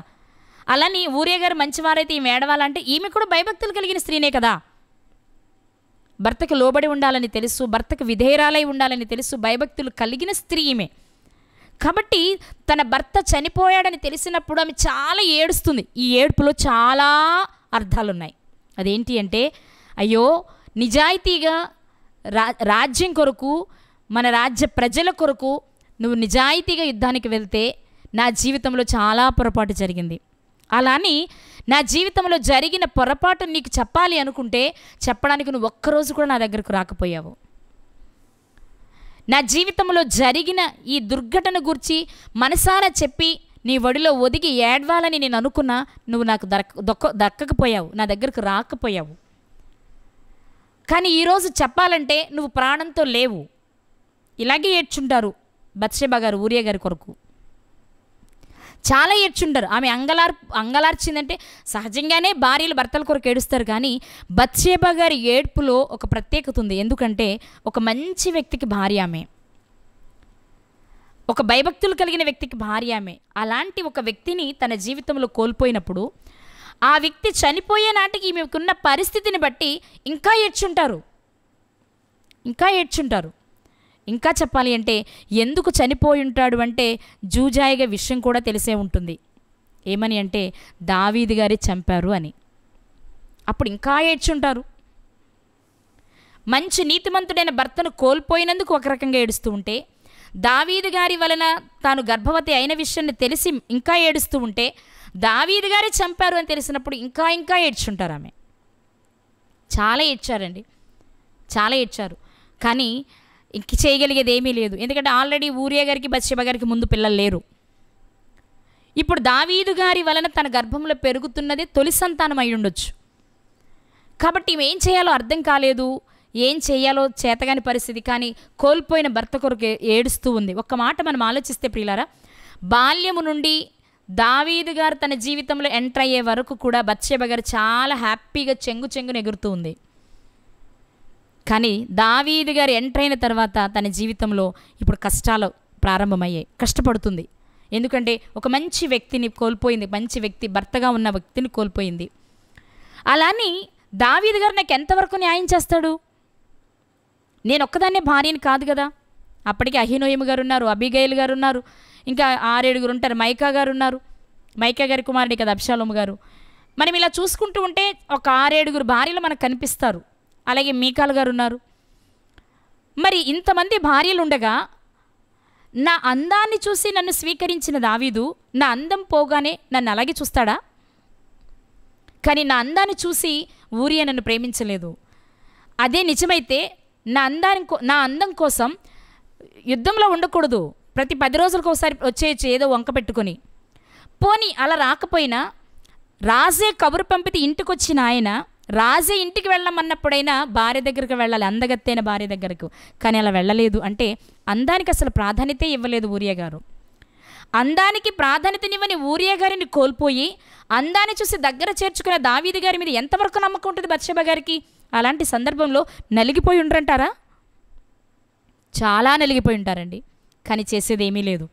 అలాని ఊరియా గారు మంచివారైతే ఈమె ఏడవాలంటే ఈమె కూడా భయభక్తులు కలిగిన స్త్రీనే కదా. భర్తకు లోబడి ఉండాలని తెలుసు, భర్తకు విధేయరాలై ఉండాలని తెలుసు, భయభక్తులు కలిగిన స్త్రీ ఈమె. కాబట్టి తన భర్త చనిపోయాడని తెలిసినప్పుడు ఆమె చాలా ఏడుస్తుంది. ఈ ఏడుపులో చాలా అర్థాలున్నాయి. అదేంటి అంటే, అయ్యో నిజాయితీగా రాజ్యం కొరకు, మన రాజ్య ప్రజల కొరకు నువ్వు నిజాయితీగా యుద్ధానికి వెళ్తే నా జీవితంలో చాలా పొరపాటు జరిగింది. అలాని నా జీవితంలో జరిగిన పొరపాటు నీకు చెప్పాలి అనుకుంటే చెప్పడానికి నువ్వు ఒక్కరోజు కూడా నా దగ్గరకు రాకపోయావు. నా జీవితంలో జరిగిన ఈ దుర్ఘటన గురించి మనసారా చెప్పి నీ ఒడిలో ఒదిగి ఏడ్వాలని నేను అనుకున్నా, నువ్వు నాకు దక్కకపోయావు, నా దగ్గరకు రాకపోయావు. కానీ ఈరోజు చెప్పాలంటే నువ్వు ప్రాణంతో లేవు. ఇలాగే ఏడ్చుంటారు బత్షెబ గారు ఊరియా గారి కొరకు. చాలా ఏడ్చుంటారు. ఆమె అంగలార్చిందంటే సహజంగానే భార్యలు భర్తల కొరకు ఏడుస్తారు, కానీ బత్షెబ గారి ఏడ్పులో ఒక ప్రత్యేకత ఉంది. ఎందుకంటే ఒక మంచి వ్యక్తికి భార్య ఆమె, ఒక భయభక్తులు కలిగిన వ్యక్తికి భార్య ఆమె. అలాంటి ఒక వ్యక్తిని తన జీవితంలో కోల్పోయినప్పుడు ఆ వ్యక్తి చనిపోయే నాటికి ఈమెకున్న పరిస్థితిని బట్టి ఇంకా ఏడ్చుంటారు. ఇంకా చెప్పాలి అంటే ఎందుకు చనిపోయి ఉంటాడు అంటే జూజాయిగా విషయం కూడా తెలిసే ఉంటుంది. ఏమని అంటే దావీదు గారి చంపారు అని. అప్పుడు ఇంకా ఏడ్చుంటారు. మంచి నీతిమంతుడైన భర్తను కోల్పోయినందుకు ఒక రకంగా ఏడుస్తూ ఉంటే, దావీదు గారి వలన తాను గర్భవతి అయిన విషయాన్ని తెలిసి ఇంకా ఏడుస్తూ ఉంటే, దావీదు గారే చంపారు అని తెలిసినప్పుడు ఇంకా ఏడ్చుంటారు ఆమె. చాలా ఏడ్చారండి, చాలా ఏడ్చారు. కానీ ఇంక చేయగలిగేది ఏమీ లేదు. ఎందుకంటే ఆల్రెడీ ఊరియా గారికి బత్షెబ గారికి ముందు పిల్లలు లేరు. ఇప్పుడు దావీదు గారి వలన తన గర్భంలో పెరుగుతున్నదే తొలి సంతానం అయి ఉండొచ్చు. కాబట్టి ఈమె ఏం చేయాలో అర్థం కాలేదు, ఏం చేయాలో చేతగాని పరిస్థితి. కానీ కోల్పోయిన భర్త కొరకు ఏడుస్తూ ఉంది. ఒక్క మాట మనం ఆలోచిస్తే ప్రియులారా, బాల్యము నుండి దావీదు గారు తన జీవితంలో ఎంటర్ అయ్యే వరకు కూడా బత్షెబ గారు చాలా హ్యాపీగా చెంగును ఎగురుతూ ఉంది. కానీ దావీదు గారు ఎంటర్ అయిన తర్వాత తన జీవితంలో ఇప్పుడు కష్టాలు ప్రారంభమయ్యాయి. కష్టపడుతుంది. ఎందుకంటే ఒక మంచి వ్యక్తిని కోల్పోయింది, మంచి వ్యక్తి, భర్తగా ఉన్న వ్యక్తిని కోల్పోయింది. అలాని దావీదు గారు నాకు ఎంతవరకు న్యాయం చేస్తాడు? నేను ఒక్కదాన్నే భార్యని కాదు కదా. అప్పటికి అహీనోయము గారు ఉన్నారు, అబీగైల్ గారు ఉన్నారు, ఇంకా 6-7 ఉంటారు. మైకా గారు ఉన్నారు, మైకా గారి కుమారుడి కదా అబ్షాలోము గారు. మనం ఇలా చూసుకుంటూ ఉంటే ఒక 6-7 భార్యలు మనకు కనిపిస్తారు. అలాగే మీకాల్ గారు ఉన్నారు. మరి ఇంతమంది భార్యలు ఉండగా నా అందాన్ని చూసి నన్ను స్వీకరించిన దావీదు నా అందం పోగానే నన్ను అలాగే చూస్తాడా? కానీ నా అందాన్ని చూసి ఊరియా నన్ను ప్రేమించలేదు. అదే నిజమైతే నా అందం కోసం యుద్ధంలో ఉండకూడదు. ప్రతి 10 రోజులకు ఒకసారి వచ్చేయచ్చు ఏదో వంక పెట్టుకొని. పోనీ అలా రాకపోయినా రాజే కబురు పంపితే ఇంటికి వచ్చిన ఆయన రాజే ఇంటికి వెళ్ళమన్నప్పుడైనా భార్య దగ్గరకు వెళ్ళాలి, అందగత్తైన భార్య దగ్గరకు. కానీ అలా వెళ్ళలేదు. అంటే అందానికి అసలు ప్రాధాన్యత ఇవ్వలేదు ఊరియా గారు. అందానికి ప్రాధాన్యతనివ్వని ఊరియా గారిని కోల్పోయి అందాన్ని చూసి దగ్గర చేర్చుకున్న దావీదు గారి మీద ఎంతవరకు నమ్మకం ఉంటుంది బత్షెబ గారికి? అలాంటి సందర్భంలో నలిగిపోయి ఉంటారంటారా? చాలా నలిగిపోయి ఉంటారండి. కానీ చేసేది ఏమీ లేదు.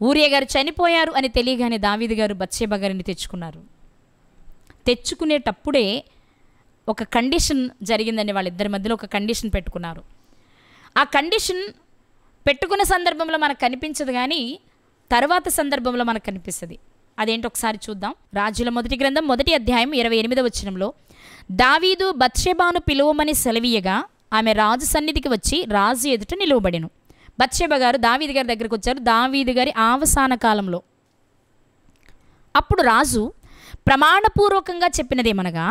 ఊరియా గారు చనిపోయారు అని తెలియగానే దావీదు గారు బత్షెబ గారిని తెచ్చుకున్నారు. తెచ్చుకునేటప్పుడే ఒక కండిషన్ జరిగిందండి. వాళ్ళిద్దరి మధ్యలో ఒక కండిషన్ పెట్టుకున్నారు. ఆ కండిషన్ పెట్టుకున్న సందర్భంలో మనకు కనిపించదు, కానీ తర్వాత సందర్భంలో మనకు కనిపిస్తుంది. అదేంటి ఒకసారి చూద్దాం. రాజుల మొదటి గ్రంథం 1వ అధ్యాయం 28వ వచనంలో, దావీదు బత్షెబాను పిలువమని సెలవీయగా ఆమె రాజు సన్నిధికి వచ్చి రాజు ఎదుట నిలువబడెను. బత్షెబ గారు దావీదు గారి దగ్గరకు వచ్చారు, దావీదు గారి అవసాన కాలంలో. అప్పుడు రాజు ప్రమాణపూర్వకంగా చెప్పినదేమనగా,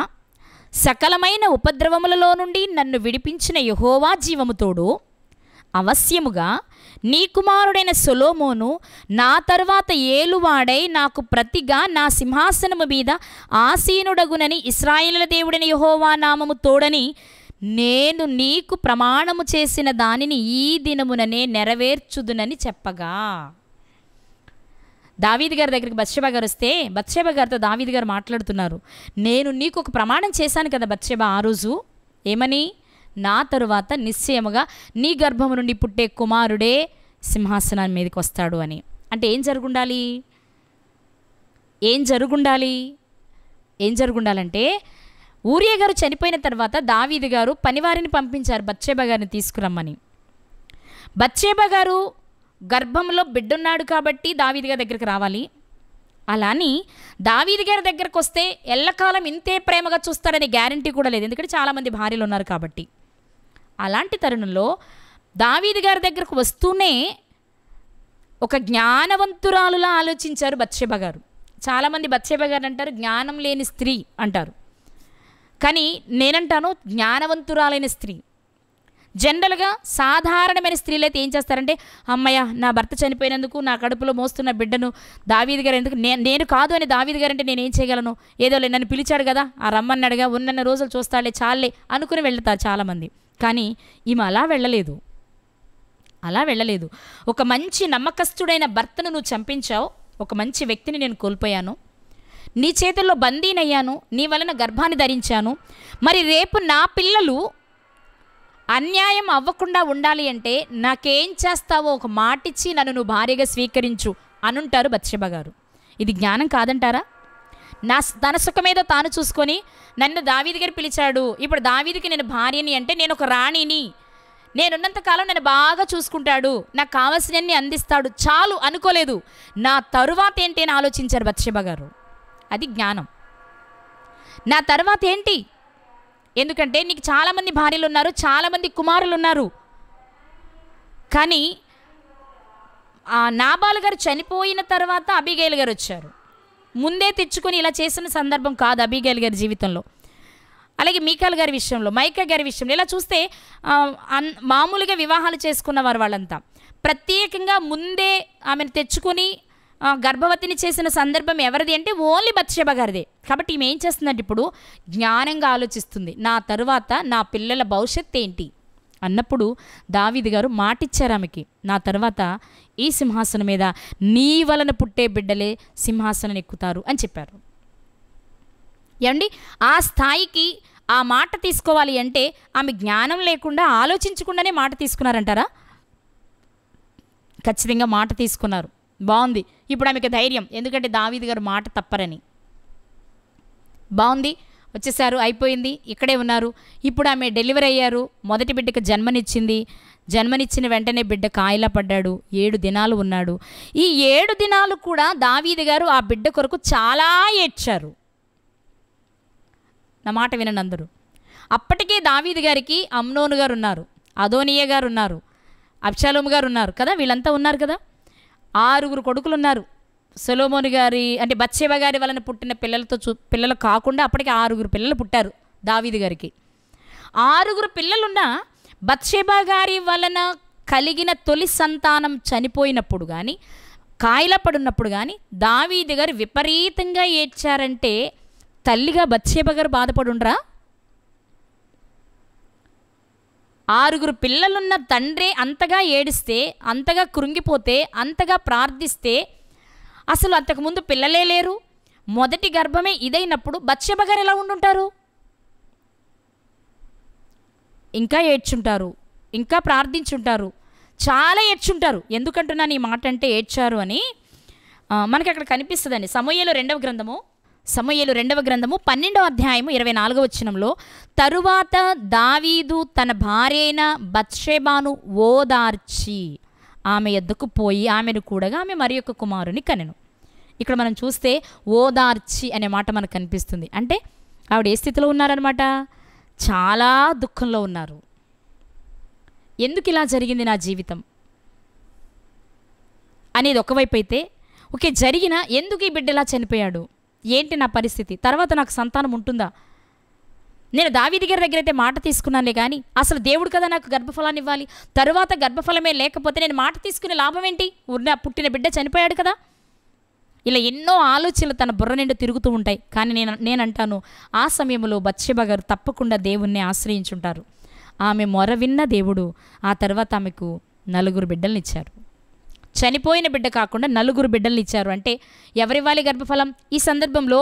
సకలమైన ఉపద్రవములలో నుండి నన్ను విడిపించిన యెహోవా జీవముతోడు అవశ్యముగా నీ కుమారుడైన సొలొమోను నా తరువాత ఏలువాడై నాకు ప్రతిగా నా సింహాసనము మీద ఆసీనుడగునని ఇశ్రాయేలుల దేవుడైన యెహోవా నామము తోడని నేను నీకు ప్రమాణము చేసిన దానిని ఈ దినముననే నెరవేర్చుదునని చెప్పగా. దావీదు గారి దగ్గరికి బత్షెబ గారు వస్తే బత్షెబ గారితో దావీదు గారు మాట్లాడుతున్నారు. నేను నీకు ఒక ప్రమాణం చేశాను కదా బత్షెబ ఆ రోజు, ఏమని? నా తరువాత నిశ్చయముగా నీ గర్భము నుండి పుట్టే కుమారుడే సింహాసనం మీదకి వస్తాడు అని. అంటే ఏం జరుగుండాలి? ఏం జరుగుండాలంటే ఊరియా గారు చనిపోయిన తర్వాత దావీదు గారు పనివారిని పంపించారు బత్షెబ గారిని తీసుకురమ్మని. బత్షెబ గారు గర్భంలో బిడ్డున్నాడు కాబట్టి దావీదు గారి దగ్గరికి రావాలి. అలాని దావీదు గారి దగ్గరకు వస్తే ఎల్లకాలం ఇంతే ప్రేమగా చూస్తాడనే గ్యారంటీ కూడా లేదు, ఎందుకంటే చాలామంది భార్యలు ఉన్నారు కాబట్టి. అలాంటి తరుణంలో దావీదు గారి దగ్గరకు వస్తూనే ఒక జ్ఞానవంతురాలులా ఆలోచించారు బత్షెబ గారు. చాలామంది బత్షెబ గారు అంటారు జ్ఞానం లేని స్త్రీ అంటారు, కానీ నేనంటాను జ్ఞానవంతురాలైన స్త్రీ. జనరల్గా సాధారణమైన స్త్రీలు అయితే ఏం చేస్తారంటే, అమ్మయ్య నా భర్త చనిపోయినందుకు నా కడుపులో మోస్తున్న బిడ్డను దావీదు గారు ఎందుకు, నేను కాదు అని దావీదు గారు అంటే నేనేం చేయగలను, ఏదోలే నన్ను పిలిచాడు కదా, ఆ రమ్మన్నాడుగా, ఉన్నన్న రోజులు చూస్తాలే చాలే అనుకుని వెళ్తారు చాలామంది. కానీ ఈమె అలా వెళ్ళలేదు. ఒక మంచి నమ్మకస్తుడైన భర్తను నువ్వు చంపించావు, ఒక మంచి వ్యక్తిని నేను కోల్పోయాను, నీ చేతుల్లో బందీనయ్యాను, నీ వలన గర్భాన్ని ధరించాను, మరి రేపు నా పిల్లలు అన్యాయం అవ్వకుండా ఉండాలి అంటే నాకేం చేస్తావో ఒక మాటిచ్చి నన్ను నువ్వు భార్యగా స్వీకరించు అనుంటారు బత్షెబ గారు. ఇది జ్ఞానం కాదంటారా? తన సుఖమేదో తాను చూసుకొని నన్ను దావీదు గారు పిలిచాడు, ఇప్పుడు దావీదుకి నేను భార్యని అంటే నేను ఒక రాణిని, నేనున్నంతకాలం నన్ను బాగా చూసుకుంటాడు, నాకు కావాల్సినన్ని అందిస్తాడు, చాలు అనుకోలేదు. నా తరువాత ఏంటి అని ఆలోచించారు బత్షెబ గారు. అది జ్ఞానం. నా తర్వాత ఏంటి? ఎందుకంటే నీకు చాలామంది భార్యలు ఉన్నారు, చాలామంది కుమారులు ఉన్నారు. కానీ నాబాలు గారు చనిపోయిన తర్వాత అబీగైల్ గారు వచ్చారు. ముందే తెచ్చుకొని ఇలా చేసిన సందర్భం కాదు అబీగైల్ గారి జీవితంలో. అలాగే మీకాల్ గారి విషయంలో, మైకా గారి విషయంలో ఇలా చూస్తే మామూలుగా వివాహాలు చేసుకున్నవారు వాళ్ళంతా. ప్రత్యేకంగా ముందే ఆమెను తెచ్చుకొని గర్భవతిని చేసిన సందర్భం ఎవరిది అంటే ఓన్లీ బత్షెబ గారిదే. కాబట్టి ఈమె ఏం చేస్తుందంటే ఇప్పుడు జ్ఞానంగా ఆలోచిస్తుంది, నా తరువాత నా పిల్లల భవిష్యత్తు ఏంటి అన్నప్పుడు దావీదు గారు మాటిచ్చారు ఆమెకి, నా తర్వాత ఈ సింహాసనం మీద నీ వలన పుట్టే బిడ్డలే సింహాసనం ఎక్కుతారు అని చెప్పారు. ఏమండి, ఆ స్థాయికి ఆ మాట తీసుకోవాలి అంటే ఆమె జ్ఞానం లేకుండా ఆలోచించకుండానే మాట తీసుకున్నారంటారా? ఖచ్చితంగా మాట తీసుకున్నారు. బాగుంది. ఇప్పుడు ఆమెకి ధైర్యం, ఎందుకంటే దావీదు గారు మాట తప్పరని. బాగుంది, వచ్చేసారు, అయిపోయింది, ఇక్కడే ఉన్నారు. ఇప్పుడు ఆమె డెలివరీ అయ్యారు, మొదటి బిడ్డకు జన్మనిచ్చింది. జన్మనిచ్చిన వెంటనే బిడ్డ కాయిలా పడ్డాడు, 7 దినాలు ఉన్నాడు. ఈ 7 దినాలు కూడా దావీదు గారు ఆ బిడ్డ కొరకు చాలా ఏడ్చారు. నా మాట వినండి అందరూ. అప్పటికే దావీదు గారికి అమ్నోను గారు ఉన్నారు, అదోనియా గారు ఉన్నారు, అబ్షాలోము గారు ఉన్నారు కదా, వీళ్ళంతా ఉన్నారు కదా. 6 కొడుకులు ఉన్నారు. సొలొమోను గారి అంటే బత్షెబ గారి వలన పుట్టిన పిల్లలు కాకుండా అప్పటికి 6 పిల్లలు పుట్టారు దావీదు గారికి. 6 పిల్లలున్నా బత్షెబ గారి వలన కలిగిన తొలి సంతానం చనిపోయినప్పుడు కానీ, కాయిలా పడున్నప్పుడు కానీ దావీదు గారు విపరీతంగా ఏడ్చారంటే తల్లిగా బత్షెబ గారు బాధపడుండ్రా? 6 పిల్లలున్న తండ్రి అంతగా ఏడిస్తే, అంతగా కృంగిపోతే, అంతగా ప్రార్థిస్తే, అసలు అంతకుముందు పిల్లలే లేరు, మొదటి గర్భమే ఇదైనప్పుడు బత్షెబ గారు ఎలా ఉండుంటారు? ఇంకా ఏడ్చుంటారు, ఇంకా ప్రార్థించుంటారు, చాలా ఏడ్చుంటారు. ఎందుకంటున్నాను ఈ మాట అంటే ఏడ్చారు అని? మనకి అక్కడ కనిపిస్తుందండి. సమూయేలు 2వ గ్రంథము 12వ అధ్యాయము 24వ వచనంలో, తరువాత దావీదు తన భార్య అయిన బత్షెబాను ఓదార్చి ఆమె యొద్దకు పోయి ఆమెను కూడగా ఆమె మరి యొక్క కుమారుని కనెను. ఇక్కడ మనం చూస్తే ఓదార్చి అనే మాట మనకు కనిపిస్తుంది. అంటే ఆవిడ ఏ స్థితిలో ఉన్నారనమాట? చాలా దుఃఖంలో ఉన్నారు. ఎందుకు ఇలా జరిగింది నా జీవితం అనేది ఒకవైపు అయితే, ఓకే జరిగిన ఎందుకు ఈ బిడ్డ ఇలా చనిపోయాడు, ఏంటి నా పరిస్థితి, తర్వాత నాకు సంతానం ఉంటుందా? నేను దావీదు గారి దగ్గర అయితే మాట తీసుకున్నానులే కానీ అసలు దేవుడు కదా నాకు గర్భఫలాన్ని ఇవ్వాలి, తరువాత గర్భఫలమే లేకపోతే నేను మాట తీసుకునే లాభం ఏంటి? పుట్టిన బిడ్డ చనిపోయాడు కదా. ఇలా ఎన్నో ఆలోచనలు తన బుర్ర నిండా తిరుగుతూ ఉంటాయి. కానీ నేనంటాను, ఆ సమయంలో బత్షెబ గారు తప్పకుండా దేవుణ్ణి ఆశ్రయించుంటారు. ఆమె మొర విన్న దేవుడు ఆ తర్వాత ఆమెకు 4 బిడ్డల్ని ఇచ్చారు. చనిపోయిన బిడ్డ కాకుండా 4 బిడ్డల్ని ఇచ్చారు. అంటే ఎవరివ్వాలి గర్భఫలం? ఈ సందర్భంలో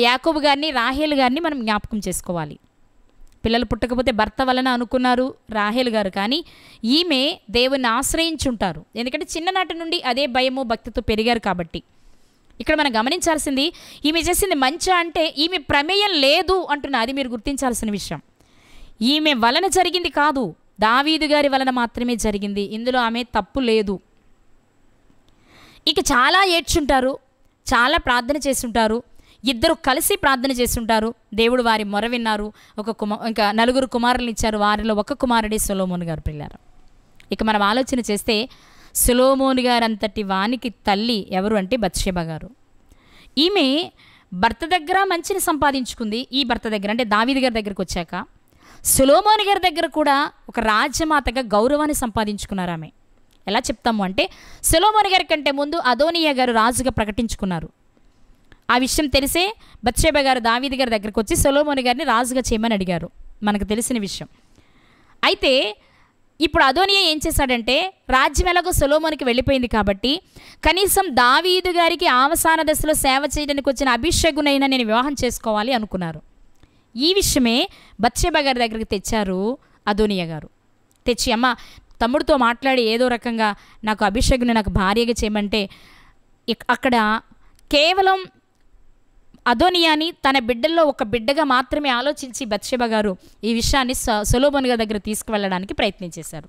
యాకోబు గారిని, రాహేలు గారిని మనం జ్ఞాపకం చేసుకోవాలి. పిల్లలు పుట్టకపోతే భర్త వలన అనుకున్నారు రాహేలు గారు, కానీ ఈమె దేవుణ్ణి ఆశ్రయించుంటారు. ఎందుకంటే చిన్ననాటి నుండి అదే భయము భక్తితో పెరిగారు కాబట్టి. ఇక్కడ మనం గమనించాల్సింది, ఈమె చేసింది మంచా అంటే ఈమె ప్రమేయం లేదు అంటున్నా. అది మీరు గుర్తించాల్సిన విషయం. ఈమె వలన జరిగింది కాదు, దావీదు గారి వలన మాత్రమే జరిగింది. ఇందులో ఆమె తప్పు లేదు. ఇక చాలా ఏడ్చుంటారు, చాలా ప్రార్థన చేస్తుంటారు, ఇద్దరు కలిసి ప్రార్థన చేస్తుంటారు. దేవుడు వారి మొర విన్నారు. ఇంకా 4 కుమారులను ఇచ్చారు. వారిలో ఒక కుమారుడే సొలొమోను గారు పిల్లారు. ఇక మనం ఆలోచన చేస్తే సొలొమోను గారు అంతటి వానికి తల్లి ఎవరు అంటే బత్షెబ గారు. ఈమె భర్త దగ్గర మంచిని సంపాదించుకుంది. ఈ భర్త దగ్గర అంటే దావీదు గారి దగ్గరకు వచ్చాక సొలొమోను గారి దగ్గర కూడా ఒక రాజ్యమాతగా గౌరవాన్ని సంపాదించుకున్నారు. ఆమె ఎలా చెప్తాము అంటే, సొలొమోను గారి కంటే ముందు అదోనియా గారు రాజుగా ప్రకటించుకున్నారు. ఆ విషయం తెలిసే బత్షెబ గారు దావీదు గారి దగ్గరకు వచ్చి సొలొమోను గారిని రాజుగా చేయమని అడిగారు. మనకు తెలిసిన విషయం. అయితే ఇప్పుడు అదోనియా ఏం చేశాడంటే, రాజ్యం ఎలాగో సొలొమోనుకి వెళ్ళిపోయింది కాబట్టి కనీసం దావీదు గారికి అవసాన దశలో సేవ చేయడానికి వచ్చిన అభిషేకునైనా నేను వివాహం చేసుకోవాలి అనుకున్నారు. ఈ విషయమే బత్షెబ గారి దగ్గరికి తెచ్చారు అదోనియా గారు. తెచ్చి, అమ్మ తమ్ముడితో మాట్లాడి ఏదో రకంగా నాకు అభిషేకుని నాకు భార్యగా చేయమంటే, అక్కడ కేవలం అదోనియాని తన బిడ్డల్లో ఒక బిడ్డగా మాత్రమే ఆలోచించి బత్షెబ గారు ఈ విషయాన్ని సొలొమోను గారి దగ్గర తీసుకువెళ్ళడానికి ప్రయత్నం చేశారు.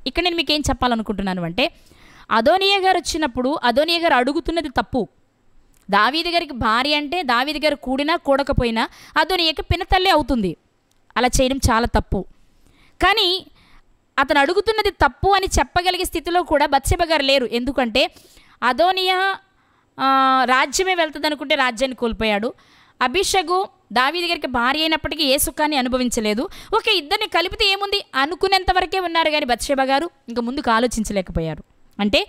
ఇక్కడ నేను మీకు ఏం చెప్పాలనుకుంటున్నాను అంటే, అదోనియా గారు వచ్చినప్పుడు అదోనియా గారు అడుగుతున్నది తప్పు. దావీదు గారికి భార్య అంటే దావీదు గారు కూడినా కూడకపోయినా అదోనియాకి పినతల్లే అవుతుంది. అలా చేయడం చాలా తప్పు. కానీ అతను అడుగుతున్నది తప్పు అని చెప్పగలిగే స్థితిలో కూడా బత్షెబ గారు లేరు. ఎందుకంటే అదోనియా రాజ్యమే వెళ్తుంది అనుకుంటే రాజ్యాన్ని కోల్పోయాడు. అభిషగు దావీదు గారికి భార్య అయినప్పటికీ ఏ సుఖాన్ని అనుభవించలేదు. ఓకే, ఇద్దరిని కలిపితే ఏముంది అనుకునేంత వరకే ఉన్నారు, కానీ బత్షెబ గారు ఇంకా ముందుకు ఆలోచించలేకపోయారు. అంటే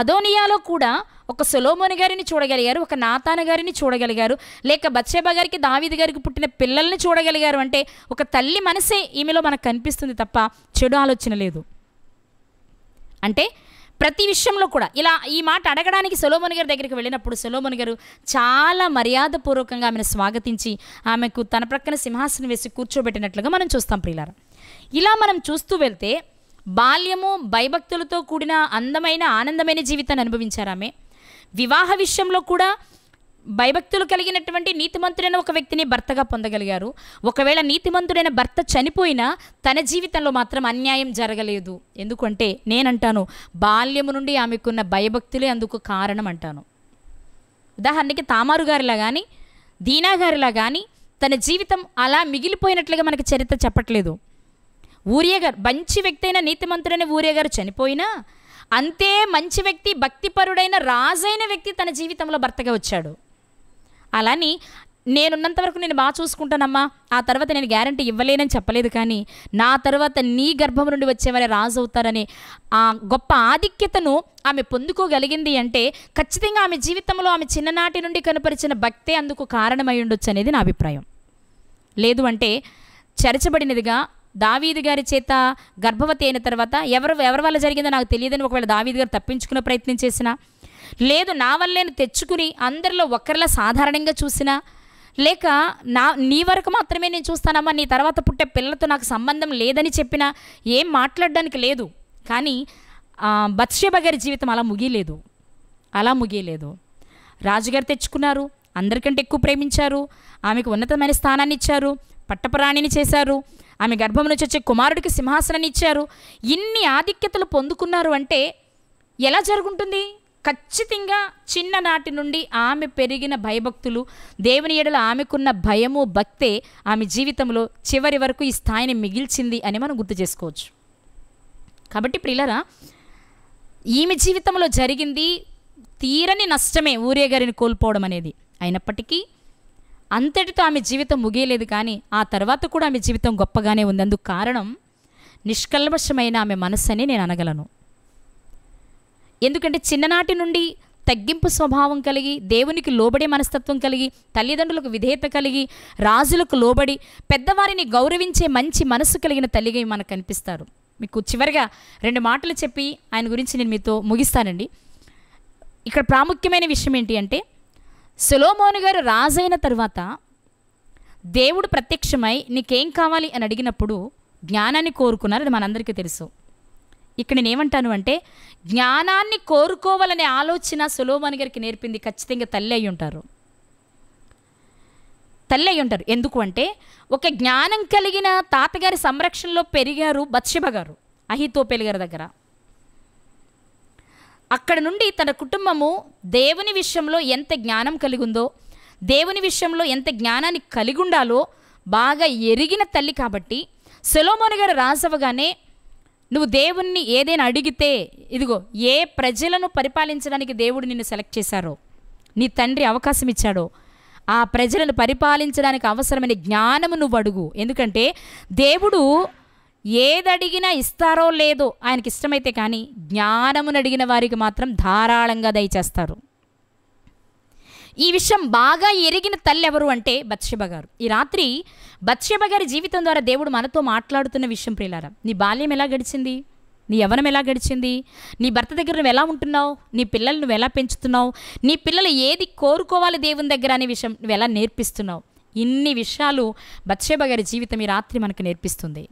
అదోనియాలో కూడా ఒక సొలొమోను గారిని చూడగలిగారు, ఒక నాతాను గారిని చూడగలిగారు, లేక బత్షెబ గారికి దావీదు గారికి పుట్టిన పిల్లల్ని చూడగలిగారు. అంటే ఒక తల్లి మనసే ఈమెలో మనకు కనిపిస్తుంది తప్ప చెడు ఆలోచన లేదు. అంటే ప్రతి విషయంలో కూడా ఇలా ఈ మాట అడగడానికి సొలొమోను గారి దగ్గరికి వెళ్ళినప్పుడు సొలొమోను గారు చాలా మర్యాదపూర్వకంగా ఆమెను స్వాగతించి ఆమెకు తన ప్రక్కన సింహాసనం వేసి కూర్చోబెట్టినట్లుగా మనం చూస్తాం ప్రియులారా. ఇలా మనం చూస్తూ వెళ్తే బాల్యము భయభక్తులతో కూడిన అందమైన ఆనందమైన జీవితాన్ని అనుభవించారు ఆమె. వివాహ విషయంలో కూడా భయభక్తులు కలిగినటువంటి నీతిమంతుడైన ఒక వ్యక్తిని భర్తగా పొందగలిగారు. ఒకవేళ నీతిమంతుడైన భర్త చనిపోయినా తన జీవితంలో మాత్రం అన్యాయం జరగలేదు. ఎందుకంటే నేనంటాను, బాల్యము నుండి ఆమెకున్న భయభక్తులే అందుకు కారణం అంటాను. ఉదాహరణకి తామారు గారిలా కానీ దీనా గారిలా కానీ తన జీవితం అలా మిగిలిపోయినట్లుగా మనకి చరిత్ర చెప్పట్లేదు. ఊరియా గారు మంచి వ్యక్తి అయిన నీతిమంతుడైన ఊరియా గారు చనిపోయినా అంతే మంచి వ్యక్తి భక్తిపరుడైన రాజైన వ్యక్తి తన జీవితంలో భర్తగా వచ్చాడు. అలాని నేనున్నంత వరకు నేను బాగా చూసుకుంటానమ్మా, ఆ తర్వాత నేను గ్యారంటీ ఇవ్వలేనని చెప్పలేదు, కానీ నా తర్వాత నీ గర్భం నుండి వచ్చేవారే రాజు అవుతారనే ఆ గొప్ప ఆధిక్యతను ఆమె పొందుకోగలిగింది అంటే ఖచ్చితంగా ఆమె జీవితంలో ఆమె చిన్ననాటి నుండి కనపరిచిన భక్తే అందుకు కారణమై ఉండొచ్చు అనేది నా అభిప్రాయం. లేదు అంటే చెరచబడినదిగా దావీదు గారి చేత గర్భవతి అయిన తర్వాత ఎవరి వల్ల జరిగిందో నాకు తెలియదని ఒకవేళ దావీదు గారు తప్పించుకునే ప్రయత్నం చేసినా, లేదు నా వల్లేను తెచ్చుకుని అందరిలో ఒక్కరిలా సాధారణంగా చూసినా, లేక నీ వరకు మాత్రమే నేను చూస్తానమ్మా, నీ తర్వాత పుట్టే పిల్లలతో నాకు సంబంధం లేదని చెప్పినా ఏం మాట్లాడడానికి లేదు. కానీ బత్షెబ గారి జీవితం అలా ముగియలేదు. రాజుగారు తెచ్చుకున్నారు, అందరికంటే ఎక్కువ ప్రేమించారు, ఆమెకు ఉన్నతమైన స్థానాన్ని ఇచ్చారు, పట్టపురాణిని చేశారు, ఆమె గర్భం నుంచి వచ్చే కుమారుడికి సింహాసనాన్ని ఇచ్చారు. ఇన్ని ఆధిక్యతలు పొందుకున్నారు అంటే ఎలా జరుగుంటుంది? ఖచ్చితంగా చిన్ననాటి నుండి ఆమె పెరిగిన భయభక్తులు, దేవుని ఎడల ఆమెకున్న భయము భక్తే ఆమె జీవితంలో చివరి వరకు ఈ స్థాయిని మిగిల్చింది అని మనం గుర్తు చేసుకోవచ్చు. కాబట్టి ప్రియులారా, ఈమె జీవితంలో జరిగింది తీరని నష్టమే ఊరియా గారిని కోల్పోవడం అనేది. అయినప్పటికీ అంతటితో ఆమె జీవితం ముగియలేదు, కానీ ఆ తర్వాత కూడా ఆమె జీవితం గొప్పగానే ఉంది. అందుకు కారణం నిష్కల్మషమైన ఆమె మనస్సు అని నేను అనగలను. ఎందుకంటే చిన్ననాటి నుండి తగ్గింపు స్వభావం కలిగి, దేవునికి లోబడే మనస్తత్వం కలిగి, తల్లిదండ్రులకు విధేయత కలిగి, రాజులకు లోబడి, పెద్దవారిని గౌరవించే మంచి మనస్సు కలిగిన తల్లిగా మనకు కనిపిస్తారు. మీకు చివరిగా 2 మాటలు చెప్పి ఆయన గురించి నేను మీతో ముగిస్తానండి. ఇక్కడ ప్రాముఖ్యమైన విషయం ఏంటి అంటే, సొలొమోను గారు రాజైన తర్వాత దేవుడు ప్రత్యక్షమై నీకేం కావాలి అని అడిగినప్పుడు జ్ఞానాన్ని కోరుకున్నారు. అది మనందరికీ తెలుసు. ఇక్కడ నేనేమంటాను అంటే, జ్ఞానాన్ని కోరుకోవాలనే ఆలోచన సొలొమోను గారికి నేర్పింది ఖచ్చితంగా తల్లి అయి ఉంటారు. ఎందుకు అంటే, ఒక జ్ఞానం కలిగిన తాతగారి సంరక్షణలో పెరిగారు బత్షెబ గారు అహీతోపెలు గారి దగ్గర. అక్కడ నుండి తన కుటుంబము దేవుని విషయంలో ఎంత జ్ఞానం కలిగి ఉందో, దేవుని విషయంలో ఎంత జ్ఞానాన్ని కలిగి ఉండాలో బాగా ఎరిగిన తల్లి. కాబట్టి సొలొమోను గారు రాజవగానే నువ్వు దేవుణ్ణి ఏదైనా అడిగితే, ఇదిగో ఏ ప్రజలను పరిపాలించడానికి దేవుడు నిన్ను సెలెక్ట్ చేశారో, నీ తండ్రి అవకాశం ఇచ్చాడో, ఆ ప్రజలను పరిపాలించడానికి అవసరమైన జ్ఞానము నువ్వు అడుగు. ఎందుకంటే దేవుడు ఏదడిగినా ఇస్తారో లేదో ఆయనకి ఇష్టమైతే, కానీ జ్ఞానమును అడిగిన వారికి మాత్రం ధారాళంగా దయచేస్తారు. ఈ విషయం బాగా ఎరిగిన తల్లి ఎవరు అంటే బత్షెబ గారు. ఈ రాత్రి బత్షెబ గారి జీవితం ద్వారా దేవుడు మనతో మాట్లాడుతున్న విషయం ప్రియులారా, నీ బాల్యం ఎలా గడిచింది, నీ యవ్వనం ఎలా గడిచింది, నీ భర్త దగ్గర నువ్వు ఎలా ఉంటున్నావు, నీ పిల్లలు నువ్వు ఎలా పెంచుతున్నావు, నీ పిల్లలు ఏది కోరుకోవాలి దేవుని దగ్గర అనే విషయం నువ్వు ఎలా నేర్పిస్తున్నావు. ఇన్ని విషయాలు బత్షెబ గారి జీవితం ఈ రాత్రి మనకు నేర్పిస్తుంది.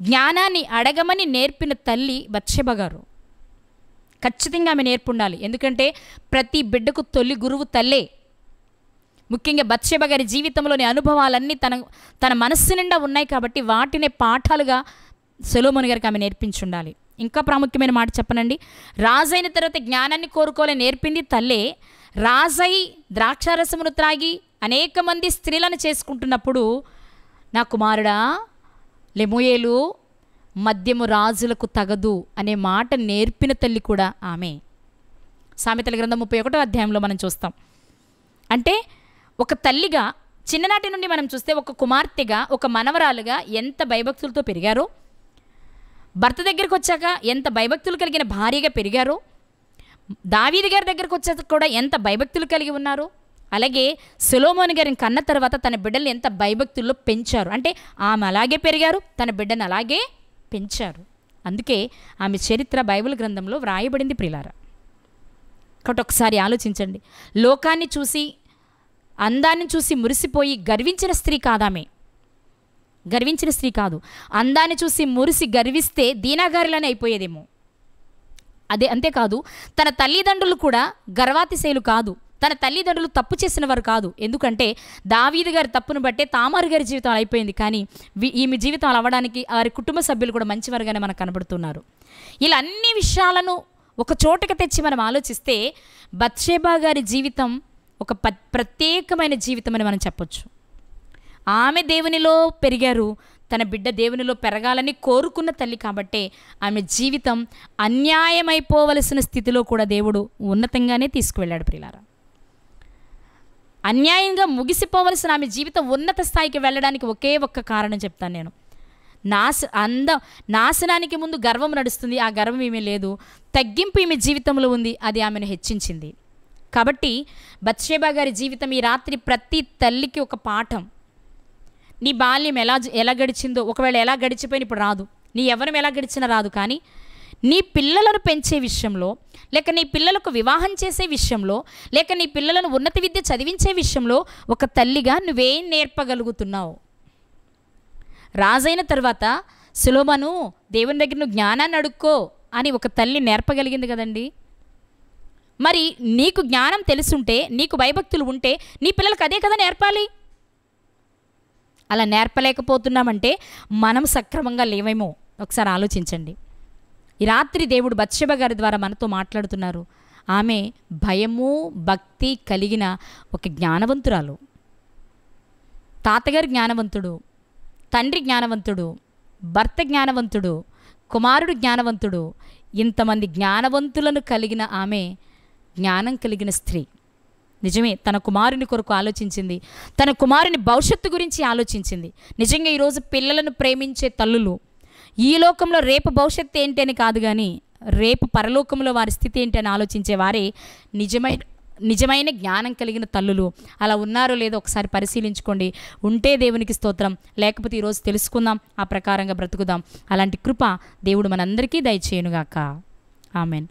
జ్ఞానాన్ని అడగమని నేర్పిన తల్లి బత్షెబ గారు. ఖచ్చితంగా ఆమె నేర్పుండాలి. ఎందుకంటే ప్రతి బిడ్డకు తొలి గురువు తల్లే. ముఖ్యంగా బత్షెబ గారి జీవితంలోని అనుభవాలన్నీ తన మనస్సు నిండా ఉన్నాయి కాబట్టి వాటినే పాఠాలుగా సొలొమోను గారికి ఆమె నేర్పించుండాలి. ఇంకా ప్రాముఖ్యమైన మాట చెప్పనండి, రాజైన తర్వాత జ్ఞానాన్ని కోరుకోవాలని నేర్పింది తల్లే. రాజై ద్రాక్షారసమును త్రాగి అనేక మంది స్త్రీలను చేసుకుంటున్నప్పుడు, నా కుమారుడా లెమూయేలు, మద్యము రాజులకు తగదు అనే మాట నేర్పిన తల్లి కూడా ఆమె. సామెతల గ్రంథం 31వ అధ్యాయంలో మనం చూస్తాం. అంటే ఒక తల్లిగా చిన్ననాటి నుండి మనం చూస్తే, ఒక కుమార్తెగా, ఒక మనవరాలుగా ఎంత భయభక్తులతో పెరిగారో, భర్త దగ్గరికి వచ్చాక ఎంత భయభక్తులు కలిగిన భార్యగా పెరిగారో, దావీదు గారి దగ్గరకు వచ్చాక కూడా ఎంత భయభక్తులు కలిగి ఉన్నారో, అలాగే సొలొమోను గారిని కన్న తర్వాత తన బిడ్డల్ని ఎంత భయభక్తుల్లో పెంచారు. అంటే ఆమె అలాగే పెరిగారు, తన బిడ్డను అలాగే పెంచారు. అందుకే ఆమె చరిత్ర బైబిల్ గ్రంథంలో వ్రాయబడింది ప్రియులారా. కాబట్టి ఒకసారి ఆలోచించండి, లోకాన్ని చూసి అందాన్ని చూసి మురిసిపోయి గర్వించిన స్త్రీ కాదామె. గర్వించిన స్త్రీ కాదు. అందాన్ని చూసి మురిసి గర్విస్తే దీనాగారిలానే అయిపోయేదేమో. అంతేకాదు, తన తల్లిదండ్రులు కూడా గర్వాతిశయులు కాదు. తన తల్లిదండ్రులు తప్పు చేసిన వారు కాదు. ఎందుకంటే దావీదు గారి తప్పును బట్టే తామారు గారి జీవితం అయిపోయింది. కానీ ఈమె జీవితం అలా అవ్వడానికి వారి కుటుంబ సభ్యులు కూడా మంచివారుగానే మనకు కనబడుతున్నారు. ఇలా అన్ని విషయాలను ఒక చోటకి తెచ్చి మనం ఆలోచిస్తే బత్షెబా గారి జీవితం ఒక ప్రత్యేకమైన జీవితం అని మనం చెప్పొచ్చు. ఆమె దేవునిలో పెరిగారు, తన బిడ్డ దేవునిలో పెరగాలని కోరుకున్న తల్లి కాబట్టే ఆమె జీవితం అన్యాయమైపోవలసిన స్థితిలో కూడా దేవుడు ఉన్నతంగానే తీసుకువెళ్ళాడు ప్రియులారా. అన్యాయంగా ముగిసిపోవలసిన ఆమె జీవితం ఉన్నత స్థాయికి వెళ్ళడానికి ఒకే ఒక్క కారణం చెప్తాను నేను. నాశనానికి ముందు గర్వం నడుస్తుంది, ఆ గర్వం ఏమీ లేదు. తగ్గింపు ఈమె జీవితంలో ఉంది, అది ఆమెను హెచ్చించింది. కాబట్టి బత్షెబా గారి జీవితం ఈ రాత్రి ప్రతి తల్లికి ఒక పాఠం. నీ బాల్యం ఎలా గడిచిందో, ఒకవేళ ఎలా గడిచిపోయిన ఇప్పుడు రాదు, నీ యవ్వనం ఎలా గడిచినా రాదు, కానీ నీ పిల్లలను పెంచే విషయంలో, లేక నీ పిల్లలకు వివాహం చేసే విషయంలో, లేక నీ పిల్లలను ఉన్నత విద్య చదివించే విషయంలో ఒక తల్లిగా నువ్వేం నేర్పగలుగుతున్నావు? రాజైన తర్వాత సొలొమోను దేవుని దగ్గర నువ్వు జ్ఞానాన్ని అడుక్కో అని ఒక తల్లి నేర్పగలిగింది కదండి. మరి నీకు జ్ఞానం తెలుసుంటే, నీకు భయభక్తులు ఉంటే నీ పిల్లలకు అదే కదా నేర్పాలి. అలా నేర్పలేకపోతున్నామంటే మనం సక్రమంగా లేవేమో ఒకసారి ఆలోచించండి. ఈ రాత్రి దేవుడు బత్షెబ గారి ద్వారా మనతో మాట్లాడుతున్నారు. ఆమె భయము భక్తి కలిగిన ఒక జ్ఞానవంతురాలు. తాతగారు జ్ఞానవంతుడు, తండ్రి జ్ఞానవంతుడు, భర్త జ్ఞానవంతుడు, కుమారుడు జ్ఞానవంతుడు, ఇంతమంది జ్ఞానవంతులను కలిగిన ఆమె జ్ఞానం కలిగిన స్త్రీ. నిజమే, తన కుమారుని కొరకు ఆలోచించింది, తన కుమారుని భవిష్యత్తు గురించి ఆలోచించింది. నిజంగా ఈరోజు పిల్లలను ప్రేమించే తల్లులు ఈ లోకంలో రేపు భవిష్యత్తు ఏంటి అని కాదు, కానీ రేపు పరలోకంలో వారి స్థితి ఏంటి అని ఆలోచించే వారే నిజమైన జ్ఞానం కలిగిన తల్లులు. అలా ఉన్నారో లేదో ఒకసారి పరిశీలించుకోండి. ఉంటే దేవునికి స్తోత్రం, లేకపోతే ఈరోజు తెలుసుకుందాం, ఆ ప్రకారంగా బ్రతుకుదాం. అలాంటి కృప దేవుడు మనందరికీ దయచేయునుగాక. ఆమెన్.